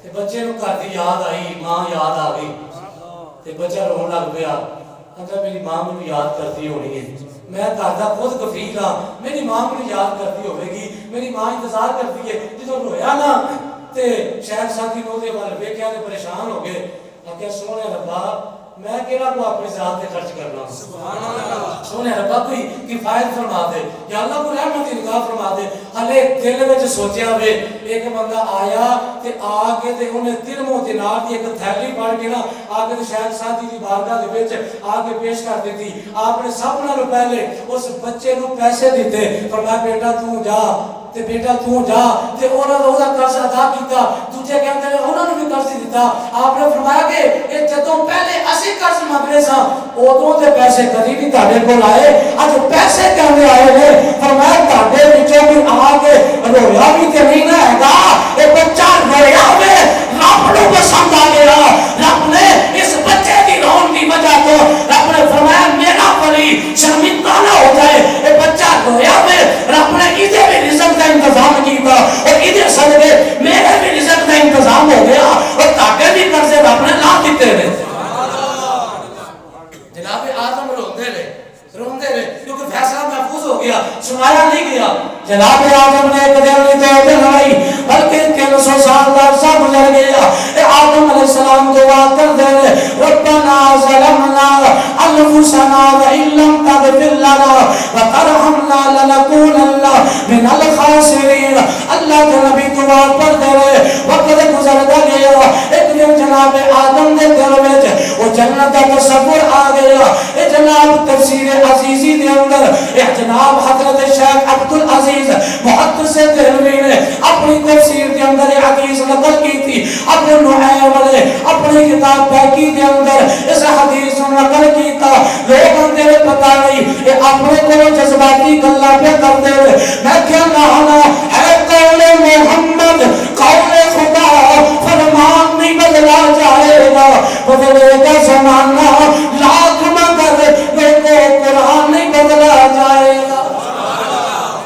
تے بچے نوں گھر دی یاد آئی، ماں یاد آ گئی تے بچہ رون لگ پیا، کہندا میری ماں مینوں یاد کرتی ہونی ہے، میں گھر دا خود کفیل ہاں، میری ماں مجھے یاد کرتی ہوے گی، میری ماں انتظار کرتی ہے۔ جدوں رویا نا تے شیخ ساتھی نو دے وال ویکھیا تے پریشان ہو گئے، کہ سونے ربا میں کیڑا کو اپنی ذات تے خرچ کرنا، سبحان اللہ، سونے ربا کوئی کفایت فرما دے یا اللہ کو رحمت دی نگاہ فرما دے۔ ہلے دل وچ سوچیا وے ایک بندہ آیا تے آ کے تے اونے درہم و دینار دی ایک تھیلی پھڑ کے نا آ کے شاید ساتھی دی بارگاہ دے وچ آ کے پیش کر دتی۔ آپ نے سب نالوں پہلے اس بچے نو پیسے دتے، فرمایا بیٹا تو جا تے بیٹا تو جا تے انہاں نے اودا قرض ادا کیتا، دوجے کہندے نے انہاں نے بھی قرض دتا۔ آپ نے فرمایا کہ اے جدوں پہلے اسی قرض منگنے سا اودوں تے پیسے کدی نہیں تہاڈے کول آئے، اج پیسے کہندے آئے نے۔ فرمایا تہاڈے وچوں کوئی آ کے رویا بھی تے نہیں نہ ہےگا، اے بچہ رویا ہوے رب نو پسند آ گیا، رب نے اس بچے دی رون دی وجہ تو رب نے فرمایا میرا ولی شرمندہ نہ ہو جائے۔ اے بچہ رویا ہوے رب نے ادھے بھی رزق کا انتظام کیتا اور ادھر صدقے میرے بھی رزق کا انتظام ہو گیا اور تاکہ بھی قرضے رب نے لا دیتے رہے۔ جناب آدم روندے رہے کیونکہ فیصلہ محفوظ ہو گیا، سنایا نہیں گیا۔ جناب آدم نے ایک دن نہیں دو دن نہیں بلکہ 300 سال کا عرصہ گزر گیا۔ آدم علیہ السلام دعا کر دے ربنا ظلمنا انفسنا وان لم تغفر لنا وترحمنا لنكونن من الخاسرین۔ اللہ کے نبی دعا پڑھ دے وقت گزر گیا۔ ایک دن جناب آدم دے دل وچ وہ جنت کا تصور آ گیا۔ اے جناب تفسیر عزیزی دے اندر اے جناب حضرت شیخ عبدالعزیز محدث دہلوی نے اپنی تفسیر دے اندر حدیث نقل کی تھی، ابو نعیم نے اپنی کتاب بیکی دے اندر اس حدیث نقل کیتا۔ لوگوں نے پتہ نہیں کہ اپنے کو جذباتی گلاں پہ کرتے ہوئے میں کیا کہنا ہے قول محمد قول خدا فرمان نہیں بدلا جائے گا، بدلے گا زمانہ لاکھ مگر میرے قرآن نہیں بدلا جائے گا۔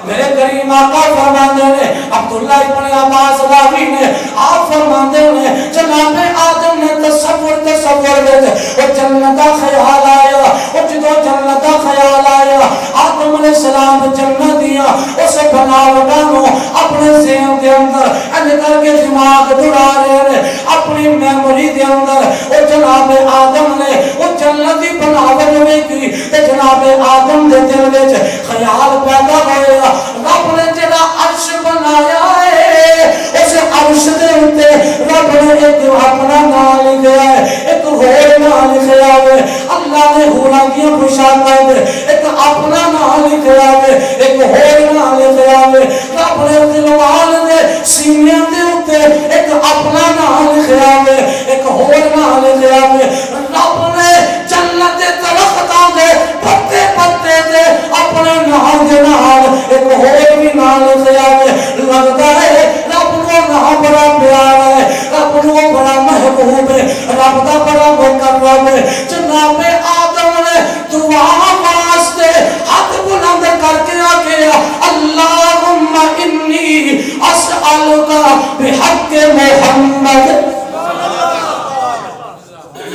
میرے کریم آقا فرماتے ہیں عبداللہ ابن عباس راوی نے آپ فرماندے نے جناب آدم نے تصور اور جنت دا خیال آیا اور جدو جنت دا خیال آیا آدم علیہ السلام جنت دیا اسے بناوٹاں نو اپنے ذہن دے اندر انج کر کے دماغ دوڑا رہے ہیں اپنی میموری دے اندر اور جناب آدم نے وہ جنت دی بناوٹ ویکھی تے جناب آدم دے دل وچ خیال پیدا ہویا رب نے جڑا عرش بنایا ہے اس عرش دے اوتے رب نے ایک اپنا نام لکھیا ہے ایک ہور نام لکھیا ہے اللہ نے ہوراں دی خوشامد ایک اپنا نام لکھیا ہے ایک ہور نام لکھیا ہے رب نے دلوال دے سینے دے اوتے ایک اپنا نام لکھیا ہے ایک ہور نام لکھیا ہے رب نے جنت دے درختاں دے پتے پتے دے اپنے نام دے نال ایک ہور بھی نام لکھیا ہے لگتا ہے رب کو نام بڑا پیارا ہے رب کو بڑا محبوب ہے رب دا بڑا مقرب ہے جناب آدم نے دعا واسطے ہاتھ بلند کر کے آگیا اللہم انی اسألک بحق محمد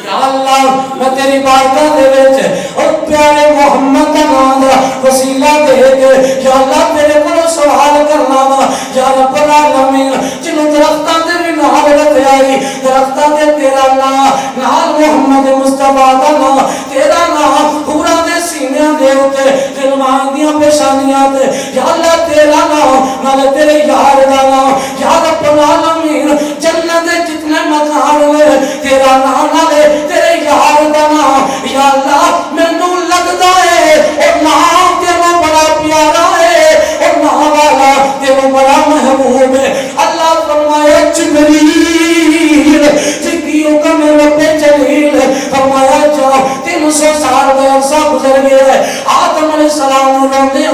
یا اللہ میں تیری بارگاہ دے وچ اور پیارے محمد دا نام دا وسیلہ دے کے یا اللہ تیرے کو سوال کرنا وا یا رب العالمین جنوں درختاں دے بھی نال رکھیا ہے درختاں دے تیرا نام نال محمد مصطفیٰ دا نام تیرا نام پورا دے سینے دے اوتے دلواں دیاں پیشانیاں تے یا اللہ تیرا نام نال تیرے یار دا نام یا رب العالمین جنت دے جتنے مکان نے تیرا نام نال تیرے یار دا نام یا اللہ مینوں لگدا ہے او نام تیرا بڑا پیارا ہے او نام والا تیرا بڑا محبوب ہے اللہ فرمایا جبریل جکیوں کا میں رب جلیل فرمایا جا 300 سال کا عرصہ گزر گیا ہے آدم علیہ السلام نے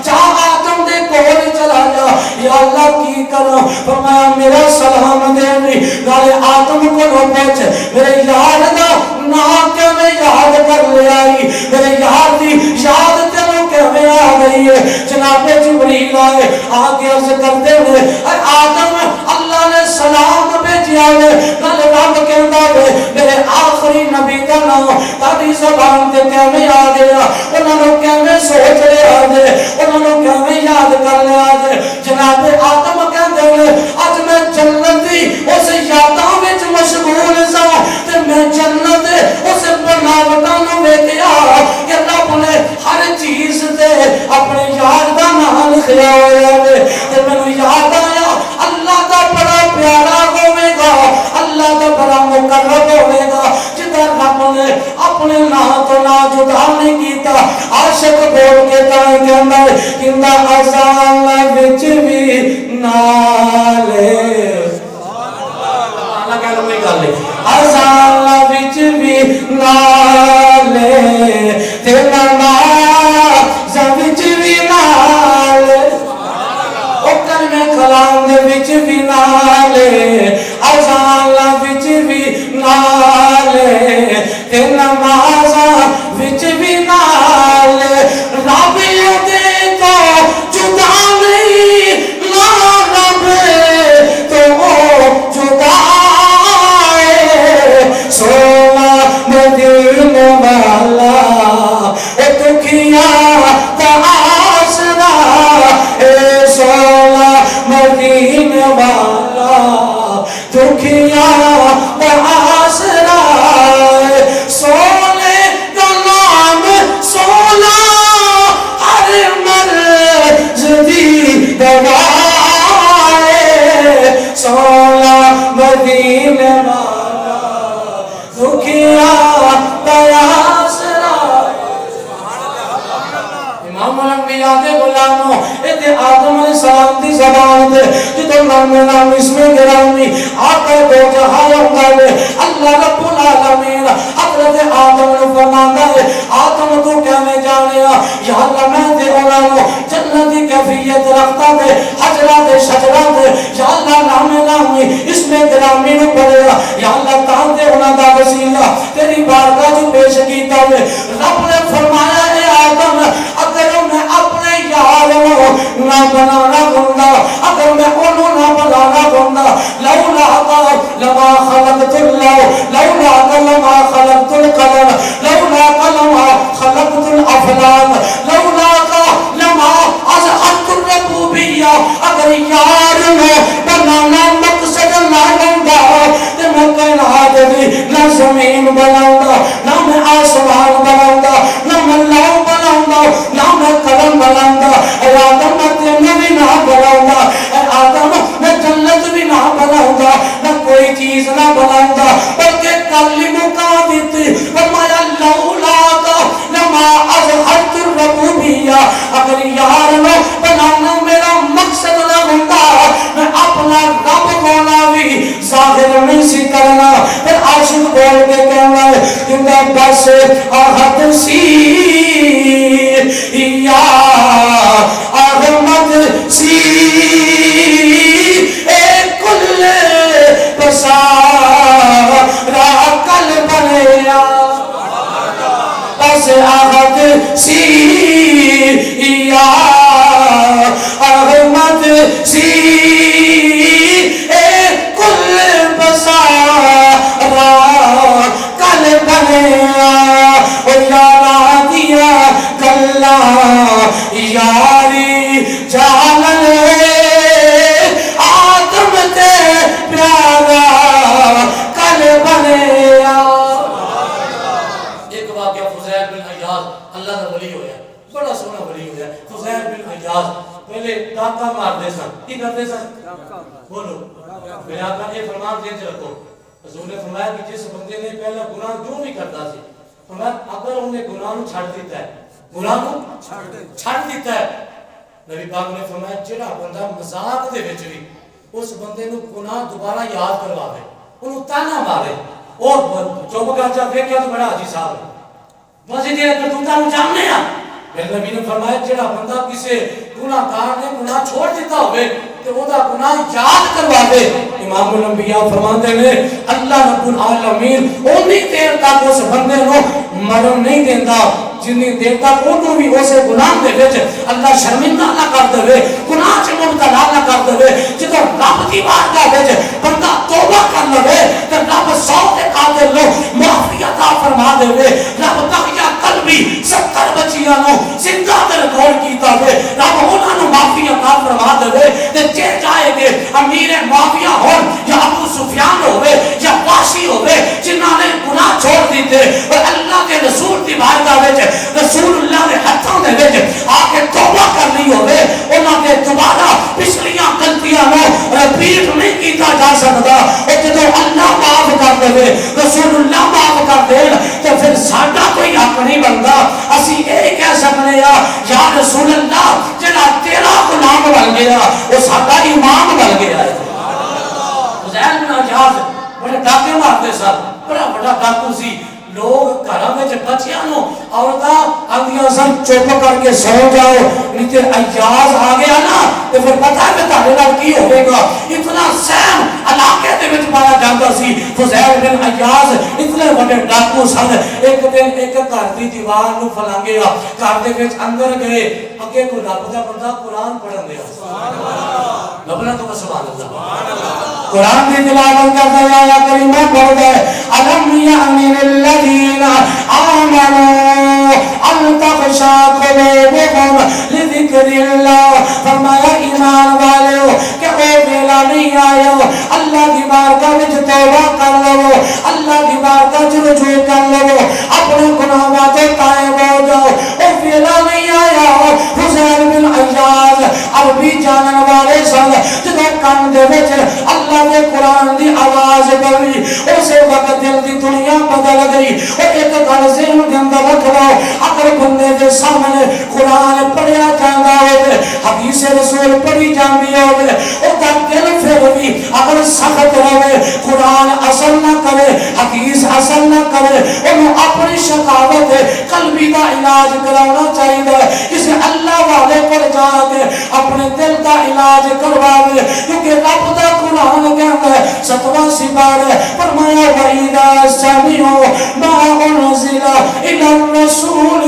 جا آدم دے کول چلا جا یا اللہ کی کروں فرمایا میرا سلام دے نالے آدم کو پہنچ میرے یار دا نام کہ میں یاد کر لے آئی میرے یار دی یاد تینوں کہ میں آ گئی ہے جناب جبریل آئے آگے عرض کرتے ہوئے اے آدم اللہ نے سلام بھیجیا ہے نالے رب کہندا ہے میرے آخری نبی دا نام تاری زبان تے کہ میں آ گیا انہاں نوں کہ میں سوچ لے آ دے انہاں نوں کہ میں یاد کر لے آ دے جناب آدم کہندے نے اج میں جنت دی اس یاداں وچ مشغول سا تے میں جنت دے اس بناوٹاں نوں ویکھیا کہ رب نے ہر چیز تے اپنے یار دا نام لکھیا ہویا ہے تے مینوں یاد آیا اللہ دا بڑا پیارا ہوے گا اللہ دا بڑا مقرب ہوے گا جدا رب نے اپنے نام تو نہ جدا نہیں کیتا عاشق بول کے تاں کہندا ہے کیندا اذان وچ بھی نالے اللہ کہہ لو کوئی گل نہیں اذان وچ بھی نالے تے نماز وچ بھی نالے او کلمے کلام دے وچ بھی نالے اذان وچ بھی نالے تے نماز وچ بھی نالے رب دے تو جدا نہیں نا رب تو جدا ہے سونا مدینہ والا اے دکھیاں دا آسرا اے سونا مدینہ والا دکھیاں دا آسرا سونے کا نام سونا ہر مرض دی دوا ہے سونا مدینہ والا دکھیا دا آسرا امام الانبیاء دے غلاموں اے آدم علیہ السلام دی زبان دے جتو نام اس میں گرامی آقا دو جہاں ہوگا اللہ رب العالمین حضرت آدم نے فرمایا ہے آدم تو کیا میں جانیا یا اللہ میں دے اولانو جنت کی کیفیت رکھتا دے حجرہ دے شجرہ دے یا اللہ نامی اس میں گرامی نو پڑیا یا اللہ تان دے اونا دا وسیلہ تیری بارگاہ جو پیش کیتا دے رب نے فرمایا اے آدم اگر میں اپنے یار نہ بنانا ہوندا اگر میں انہوں نہ بنانا لولا لما خلقت القلم لولا لما خلقت الافلاک لولا لما اظہرت الربوبیہ اگر یار میں بنانا مقصد نہ لنگا تو میں کائنات دی نہ زمین بناؤں گا نہ میں آسمان بناؤں گا نہ میں لو بناؤں گا نہ میں قلم بناؤں گا اے آدم میں تیرے بھی نہ بناؤں گا اے آدم میں جنت بھی نہ بناؤں گا نہ کوئی چیز نہ بناؤں گا بلکہ کلمہ کا دیتی فرمایا لولا کا لما اظہرت الربوبیہ اگر یار میں بنانا میرا مقصد نہ ہوتا میں اپنا رب ہونا بھی ظاہر نہیں سی کرنا پھر عاشق بول کے کہنا ہے کیونکہ بس آہد سی یا احمد سی اے کل بسارا کل بنیا بس آہد سی یا احمد سی اے کل بسارا کل بنیا او یارا دیا گلہ یاری جانن آدم تے پیارا کل بنیا. ایک واقعہ فضیل بن عیاض اللہ کا ولی ہویا بڑا سونا ولی ہویا فضیل بن عیاض پہلے ڈاکہ مارتے سن کی کرتے سن بولو میرے آقا یہ فرمان دیتے رکھو حضور نے فرمایا کہ جس بندے نے پہلا گناہ جو بھی کرتا سی فرمایا اگر انہیں گناہ نو چھڑ دیتا ہے گناہ کو چھڑ دیتا ہے نبی پاک نے فرمایا جڑا بندہ مذاق دے وچ بھی اس بندے نو گناہ دوبارہ یاد کرواوے انہوں تانا مارے اور چوب کر جا دیکھیا تو بڑا عجیب صاحب مزید یہ کرتوتاں نو جاننے ہیں پھر نبی نے فرمایا جڑا بندہ کسی گناہ کار نے گناہ چھوڑ دیتا ہوئے تو وہ دا گناہ یاد کروا دے امام الانبیاء فرماتے ہیں اللہ رب العالمین اونی دیر تک اس بندے نو مرن نہیں دیندہ جنہیں دیر تک انہوں بھی اسے گناہ دے وچ اللہ شرمندہ نہ کر دے گناہ چ مبتلا نہ کر دے جدوں رب دی بارگاہ وچ بندہ توبہ کر لے تے رب 100 تے قادر لو معافی عطا فرما دے رب تحیا قلبی 70 بچیاں نو زندہ تے ریکارڈ کیتا دے رب انہاں نو معافی عطا فرما دے تے جے جائے گے امیر معاویہ ہون یا ابو سفیان ہوئے یا واشی ہوئے جنہاں نے گناہ چھوڑ دیتے اور اللہ کے رسول دی بارگاہ وچ رسول اللہ نے ہتھاں دے وچ آ کے توبہ کر لی ہوئے انہاں نے دوبارہ پچھلیاں غلطیاں نو رپیٹ نہیں کیتا جا سکتا اور جدوں اللہ معاف کر دے رسول اللہ معاف کر دے تو پھر ساڈا کوئی حق نہیں بنتا اسی یہ کہہ سکنے یا رسول اللہ جڑا تیرا غلام بن گیا وہ ساڈا امام بن گیا ہے. فضیل بن عیاض بڑے ڈاکے مارتے سن بڑا بڑا ڈاکو سی لوگ گھراں وچ بچیاں نو عورتاں آندیاں سن چپ کر کے سو جاؤ نہیں تے عیاض آ گیا نا تے پھر پتہ ہے تہاڈے نال کی ہوے گا اتنا سہم علاقے دے وچ پایا جاندا سی. فضیل بن عیاض اتنے بڑے ڈاکو سن ایک دن ایک گھر دی دیوار نو فلانگیا گھر دے وچ اندر گئے اگے کوئی رب دا بندہ قرآن پڑھن دیا سبحان اللہ لبنا تو سبحان اللہ قرآن دی تلاوت کرتا ہے یا کریمہ پڑھ گئے الم یعن للذین آمنوا ان تخشع قلوبهم لذکر اللہ فرمایا ایمان والو کہ او ویلا نہیں آیا اللہ کی بارگاہ وچ توبہ کر لو اللہ کی بارگاہ وچ رجوع کر لو اپنے گناہاں تو تائب ہو جاؤ او ویلا نہیں آیا. فضیل بن عیاض عربی جانن والے سن جدوں کان دے وچ اللہ نے قرآن دی آواز پڑھی اسے وقت دل دی دنیا بدل گئی. اور ایک گل ذہن دے اندر رکھ لو اگر بندے دے سامنے قرآن پڑھیا جاندا ہوے حدیث رسول پڑھی جاندی ہوے او دا دل پھر بھی اگر سخت رہے قرآن اثر نہ کرے حدیث اثر نہ کرے انہوں اپنی شقاوت قلبی دا علاج کرانا چاہیے کسی اللہ والے پر جا کے اپنے دل دا علاج کرواوے کیونکہ رب دا قرآن کہتا ہے 7واں سپارہ فرمایا وَإِذَا سَمِعُوا مَا أُنزِلَ إِلَى الرَّسُولِ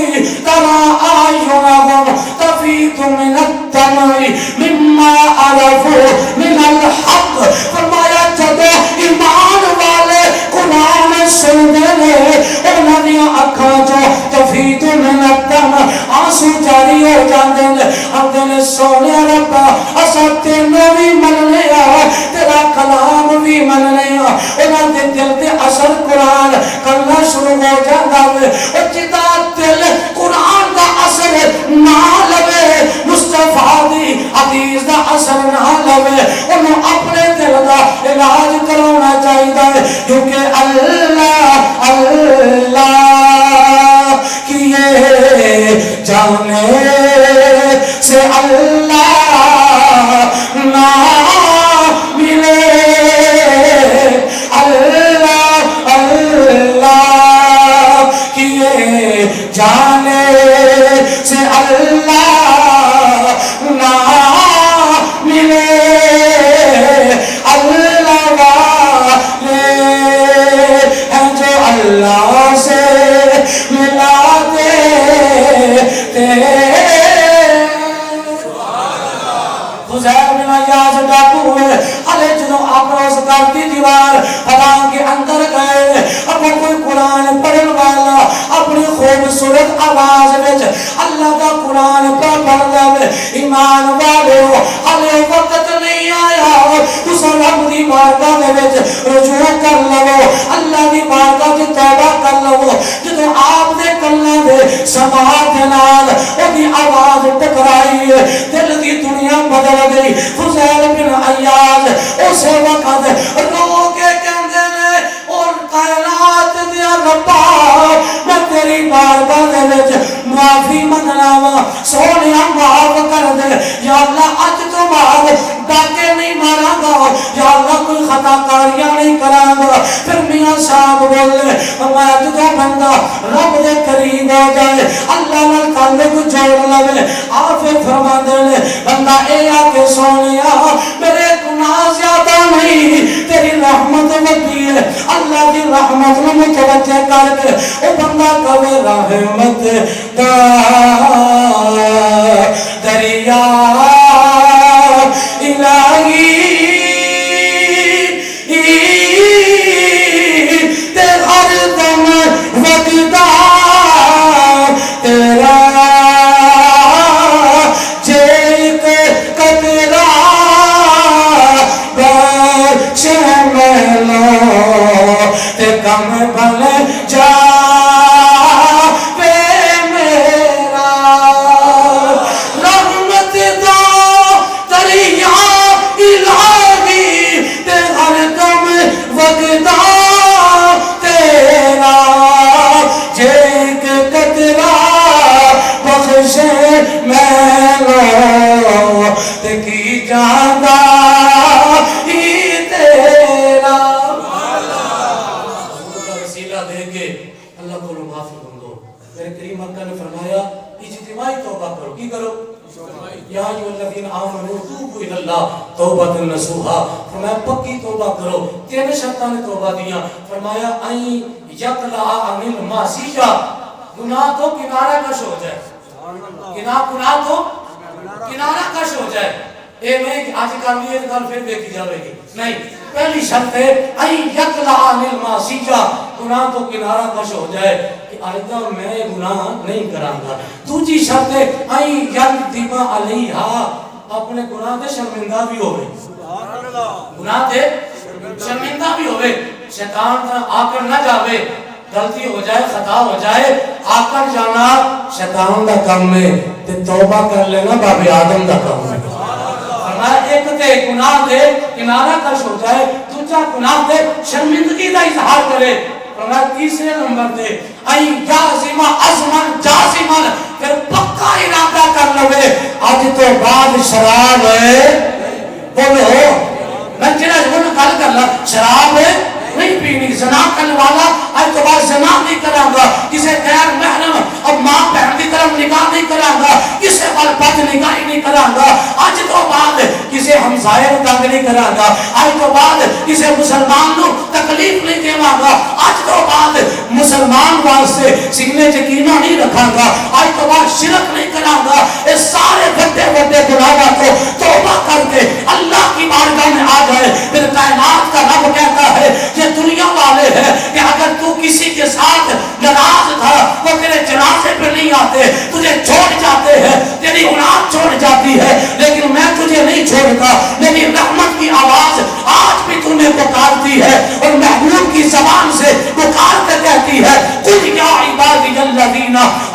تَرَىٰ أَعْيُنَهُمْ تَفِيضُ مِنَ الدَّمْعِ مِمَّا عَرَفُوا مِنَ الْحَقِّ فرمایا جب ایمان والے قرآن سنتے ہیں انہاں دی اکھاں چوں تفیض من الدم آنسو جاری ہو جاندے نے آندے نے سونے ربا اساں تینوں بھی مننے آ تیرا کلام بھی مننے آ انہاں دے دل تے اثر قرآن کرنا شروع ہو جاندا وے او جدا دل قرآن دا اثر نہ لوے مصطفیٰ دی حدیث دا اثر نہ لوے انہوں اپنے دل دا علاج کرانا چاہیے کیونکہ اللہ اللہ کیے جانے سے اللہ نہ ملے اللہ اللہ کیے جانے سے اللہ نہ ملے اللہ والے ہیں جو اللہ سے ملا دیتے خزیر بن عیاض ڈاکو ہوئے علیہ جنہوں آپروز کرتی دیوار پڑھان کے اندر گئے اب کوئی قرآن پڑھن والا اپنی خوبصورت آواز وچ اللہ کا قرآن پڑھ دے ایمان والے ہو علیہ وقت نہیں آیا اس رب دی بارگاہ دے وچ رجوع کر لو اللہ دی بارگاہ دی توبہ کر لو جدوں آپ دے کلاں دے سماعت نال او دی آواز ٹکرائی دل دی دنیا بدل گئی فضیل بن عیاض اسے وقت رو کے کہندے نے اور کائنات دیا ربا میں تیری بارگاہ دے وچ معافی منگنا وا سونیا معاف کر دے یا اللہ اج تو بعد ڈاکے نہیں ماراں گا یا اللہ کوئی خطا کاریاں نہیں کراں گا پھر میاں صاحب بولے میں جدوں بندہ رب دے قریب ہو جائے اللہ نال تعلق جوڑ لوے آپ فرماندے نے بندہ اے آ کے سونیا میرے گناہ زیادہ نہیں تیری رحمت وڈی ہے اللہ کی رحمت نو متوجہ کر کے او بندہ کہے رحمت دا دریا الہی تے ہر دم وگدا تیرا کم بھل جا پہ میرا رحمت دا دریا الہی تے ہر دم وگدا تیرا جے ایک قطرہ بخشے میں لو تے کی جانا ہی تیرا اللہ کو معافی مانگو میرے کریم آقا نے فرمایا اجتماعی توبہ کرو کی کرو یا ایھا الذین آمنوا توبوا الی اللہ توبۃ نصوحا فرمایا پکی توبہ کرو تین شرطاں نے توبہ دیا فرمایا این یقلع عن المعصیہ گناہ تو کنارہ کش ہو جائے گناہ تو کنارہ کش ہو جائے اے نہیں کہ آج کر لیے کل پھر دیکھی جاوے گی نہیں پہلی شرط ہے این یقلع عن المعصیہ گناہ تو کنارہ کش ہو جائے کہ آئندہ میں گناہ نہیں کراں گا دوسری شرط ہے این یندم علیہا اپنے گناہ تے شرمندہ بھی ہوئے گناہ تے شرمندہ بھی ہوئے شیطان آ کر نہ جاوے غلطی ہو جائے خطا ہو جائے آ کر جانا شیطان دا کام ہے تے توبہ کر لینا باب آدم دا کام ہے ایک تے گناہ دے کنارہ کش ہو جائے دوسرا گناہ دے شرمندگی دا اظہار کرے فرمایا تیسرے نمبر دے این جازمہ عزمن جازمن پھر پکا ارادہ کر لوے آج تو بعد شراب ہے بولے ہو میں چنہ جو نے کل کر لا شراب ہے نہیں پینی زنا کرنے والا آج تو بعد زنا نہیں کراں گا کسے غیر محرم اب ماں بہن کی طرف نگاہ نہیں کراں گا کسے پر بد نگاہی نہیں کراں گا آج تو بعد کسے ہمسائے تنگ نہیں کراں گا آج تو بعد کسے مسلمان نو تکلیف نہیں دیواں گا آج تو بعد مسلمان واسطے سینے یقینہ نہیں رکھاں گا آج تو بعد شرک نہیں کراں گا اس سارے بڑے بڑے گناہوں کو توبہ کر کے اللہ کی بارگاہ میں آ جائے پھر کائنات کا رب کہتا ہے یہ دنیا والے ہیں کہ اگر تو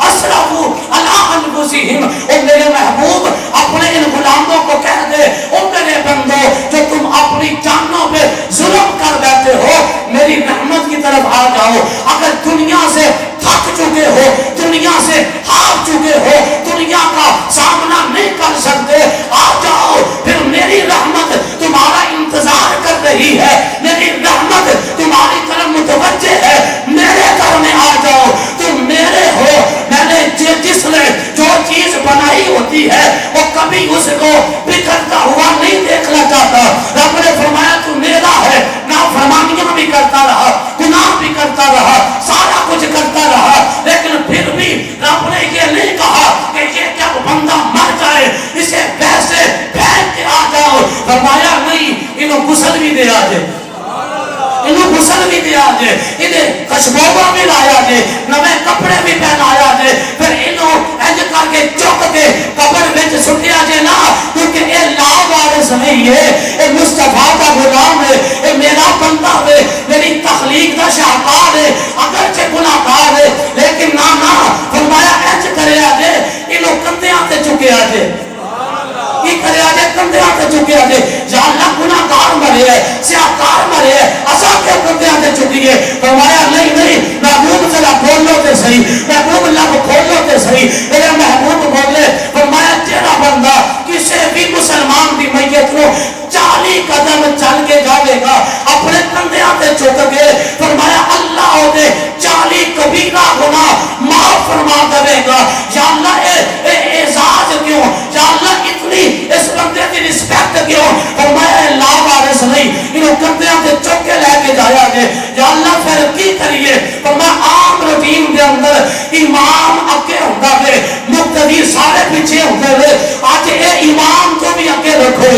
اسرفوا علی انفسہم، او میرے محبوب اپنے ان غلاموں کو کہہ دے، او میرے بندو جو تم اپنی جانوں پہ ظلم کر بیٹھے ہو، میری رحمت کی طرف آ جاؤ۔ اگر دنیا سے تھک چکے ہو، دنیا سے ہار چکے ہو، دنیا کا سامنا نہیں کر سکتے، آ جاؤ، پھر میری رحمت تمہارا انتظار کر رہی ہے، میری رحمت تمہاری طرف متوجہ ہے، میرے گھر میں آ جاؤ، تم میرے ہو۔ میں نے جس نے جو چیز بنائی ہوتی ہے وہ کبھی اس کو بکھرتا ہوا نہیں دیکھنا چاہتا۔ رب نے فرمایا تو میرا ہے، نافرمانیاں بھی کرتا رہا، گناہ بھی کرتا رہا، سارا کچھ کرتا رہا، لیکن پھر بھی رب نے یہ نہیں کہا کہ یہ جب بندہ مر جائے اسے ویسے پھینک کے آ جاؤ۔ فرمایا نہیں، انہوں غسل بھی دے آجے، انہوں غسل بھی دیا جے، انہیں خشبوبہ بھی لایا جے، نوے کپڑے بھی پہنایا جے، پھر انہوں اینج کر کے چک کے قبر وچ سٹیا جے نا، کیونکہ اے لا وارث نہیں ہے، اے مصطفیٰ کا غلام ہے، اے میرا بندہ ہے، میری تخلیق کا شاہکار ہے، اگرچہ گناہگار ہے لیکن نا فرمایا اینج کریا جے، انہوں کندیاں تے چکیا جے، کی کرے آجے کندے آتے چکے آجے، یا اللہ گناہگار مرے ہے، سیاہکار مرے ہے، اسا کے کندے آتے چکی ہے۔ فرمایا نہیں، محبوب ذرا بولو تے صحیح، محبوب لب کھولو تے صحیح، میرے محبوب بولے۔ فرمایا جیڑا بندہ کسے بھی مسلمان دی میت کو 40 قدم چل کے جاوے گا اپنے کندے آتے چک کے، فرمایا اللہ ہوتے 40 کبیرہ گناہ معاف فرما دے گا۔ یا اللہ اے اعزاز کیوں، یا اللہ اتنی اس بندے کی رسپیکٹ کیوں؟ فرمایا لا وارث نہیں، انہوں کندے آتے چک کے لے کے جایا گے۔ یا اللہ پھر کی کریے؟ فرمایا عام روٹین دے اندر امام اگے ہوتا ہے، مقتدی سارے پیچھے ہوتے ہوئے، آج اے امام کو بھی اگے رکھو،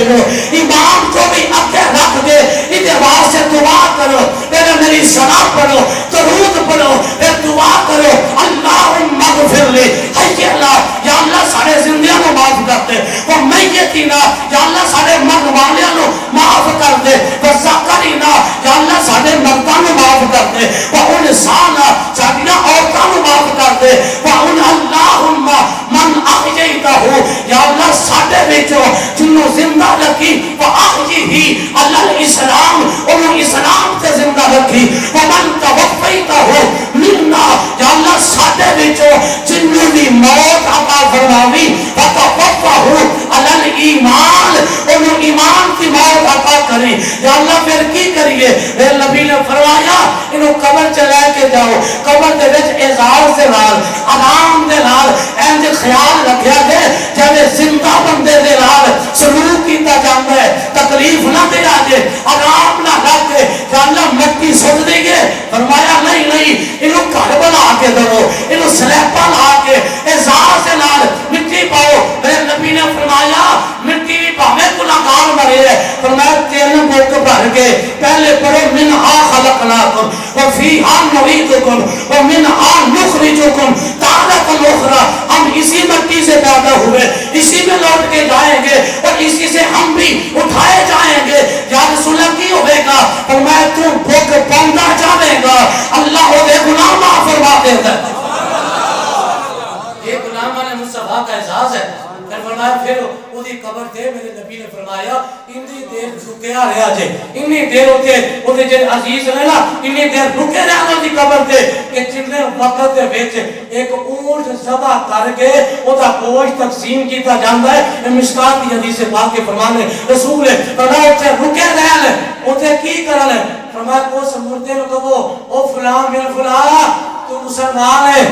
امام کو بھی اگے رکھ دے، اتباع سے دعا کرو، پہلے میری ثنا پڑھو، درود پڑھو، پھر دعا کرو، اللہم اغفر لی، حی اللہ، یا اللہ سارے زندیاں کو معاف کر دے، وہ میتینا، یا اللہ سارے مرد والیاں کو معاف کر دے، وہ ذکرینا، یا اللہ سارے مرداں کو معاف کر دے، وہ انسانا، ساڑیاں عورتاں کو معاف کر دے، وہ اللہم من احییتہ، یا اللہ ساڑے بیچو جنہوں زندہ رکھی، وہ احییہی اللہ الاسلام، انہوں اسلام سے زندہ رکھی، ومن توفیتہ منا، یا اللہ ساڑے بیچو جنہوں بھی موت عطا فرماوی، وتوفہ علی الایمان، انہوں ایمان کی موت عطا کری۔ یا اللہ پھر کی کریے؟ میرے نبی نے فرمایا انہوں قبر چلے کے جاؤ، قبر دے وچ اعزاز دے نال، آرام دے نال، اینج خیال رکھیا دے جب زندہ بندے دے نال سلوک کیتا جاندا ہے، تکلیف نہ دے آجے، آرام نہ رکھ کے، یا اللہ مٹی سٹ دے گے۔ فرمایا نہیں، انہوں گھر بنا کے دو، انہوں سلیپا لا کے اعزاز دے نال مٹی پاؤ۔ میرے نبی نے فرمایا مٹی بھی پاوے گناہگار مرے ہے، فرمایا 3 بوک بھر کے پہلے پڑھو منہا خلقناکم وفیہا نعیدکم ومنہا نخرجکم تارۃ اخری، ہم اسی مٹی سے پیدا ہوئے، اسی میں لوٹ کے جائیں گے اور اسی سے ہم بھی اٹھائے جائیں گے۔ یا رسول اللہ کی ہوئے گا؟ فرمایا تو بوک پوندا جاوے گا، اللہ دے گناہ معاف فرما دیتا ہے۔ یہ غلام علیہ مصطفیٰ کا اعزاز ہے۔ پھر فرمایا پھر اودی قبر دے، میرے نبی نے فرمایا انی دیر رکیا رہا جے، انی دیر ہوتے جے عزیز رہنا، انی دیر رکے رہنا دی قبر دے کہ جننے وقت دے ویچ ایک اونٹ ذبح کر کے او دا گوشت تقسیم کیتا جاندا ہے۔ مشکات دی حدیث پاک کے فرمانے رسول ہے، فرمایا تے رکے رہنا، اوتے کی کرنا؟ فرمایا اس مردے نو کہو او فلاں بن فلاں تو مسلمان ہے،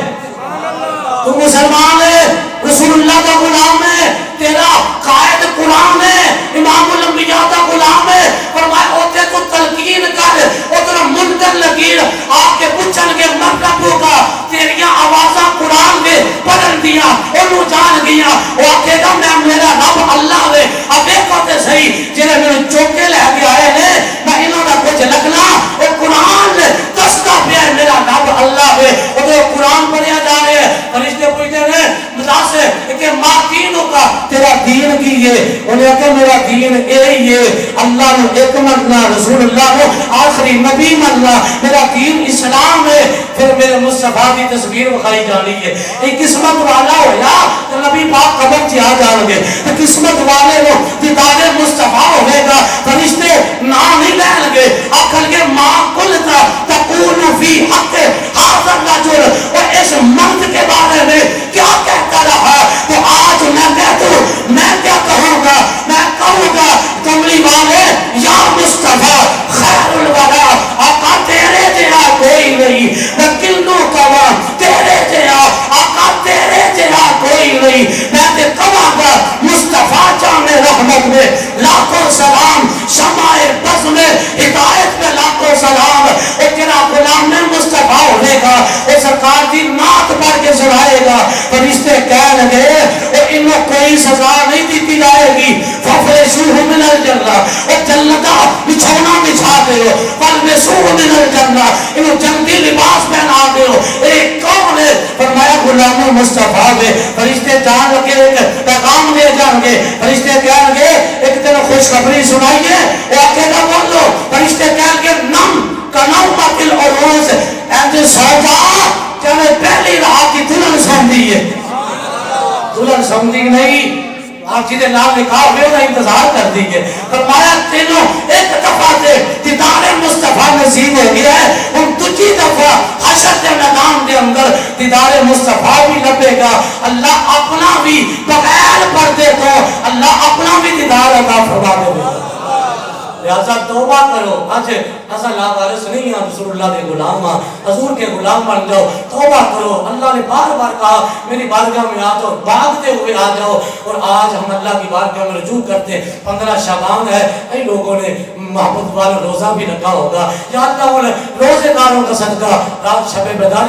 تو مسلمان ہے، رسول اللہ کا غلام ہے، تیرا قائد قرآن ہے، امام الانبیاء کا غلام ہے۔ فرمایا اوتے کو تلقین کر، اتنا منکر نکیر آپ کے پوچھن کے مرتبہ کا تیریاں آوازاں قرآن دے پڑھن دیا، انہوں جان گیا، وہ آکے گا میں میرا رب اللہ ہے۔ اب ایک ہوتے صحیح جنہیں میں چوکے لے کے آئے نے، میں انہوں نے کچھ لکھنا، وہ قرآن دستا پہ ہے میرا رب اللہ ہے، وہ قرآن پڑھیا جا رہے ہیں، فرشتے پوچھتے ہیں مدعا سے کہ ماں دینوں کا، تیرا دین کی ہے انہیں کہ میرا دین یہی ہے اللہ نے ایک مننا رسول اللہ کو آخری نبی مننا میرا دین اسلام ہے پھر میرے مصطفیٰ کی تصویر بخائی جانی ہے ایک قسمت والا ہویا تو نبی پاک قبر چی آ جان گے تو قسمت والے لو دیدار مصطفیٰ ہوئے گا فرشتے نام ہی لین گے آخر کے ماں کلتا تقول فی حق حاضر رجل اور اس مرد کے بارے میں کیا کہتا رہا تو آج میں کہتا ہوں میں کیا کہوں گا میں کہوں گا کملی والے یا مصطفیٰ خیر الورا آقا تیرے جہاں کوئی نہیں میں کلنوں کہا تیرے جہاں آقا تیرے جہاں کوئی نہیں میں تے کہاں گا مصطفیٰ جانے رحمت میں لاکھوں سلام شمع بز میں ہدایت میں لاکھوں سلام اور تیرا غلام میں مصطفیٰ ہونے گا اور سرکار دی نعت پڑھ کے سنائے گا فرشتے کہہ لگے اور انہوں کوئی سزا نہیں دیتی جائے گی فَفْرِشُوهُ مِنَ الْجَنَّةِ اور جنتا بچھونا بچھا دے ہو فَالْمِسُوهُ مِنَ الْجَنَّةِ انہوں جنتی لباس پہنا دے ہو ایک کون ہے فرمایا غلام مصطفیٰ میں فرشتے جان لگے ایک پیغام لے جان گے فرشتے کہہ لگے ایک دن خوشخبری سنائیے وہ اکیلا بولو فرشتے کہہ لگے نم کنومت العروض اینجے سوچا چاہے پہلی رہا کی دلن سمجھی ہے دلن سمجھی نہیں آپ جیدے نام لکھا ہوئے انہیں انتظار کر دیئے فرمایا تینوں ایک دفعہ سے دیدار مصطفیٰ نصیب ہو گیا ہے ان تجھی دفعہ حشر کے میدان کے اندر دیدار مصطفیٰ بھی لبے گا اللہ اپنا بھی بغیر پردے کو اللہ اپنا بھی دیدار عطا فرما دے گا لہذا توبہ کرو آج ایسا لاوارث نہیں ہے رسول اللہ کے غلام حضور کے غلام بن جاؤ توبہ کرو اللہ نے بار بار کہا میری بارگاہ میں آ جاؤ بھاگتے ہوئے آ جاؤ اور آج ہم اللہ کی بارگاہ میں رجوع کرتے ہیں 15 شعبان ہے کئی لوگوں نے محبت والا روزہ بھی رکھا ہوگا یا اللہ روزے داروں کا صدقہ رات شب بیداری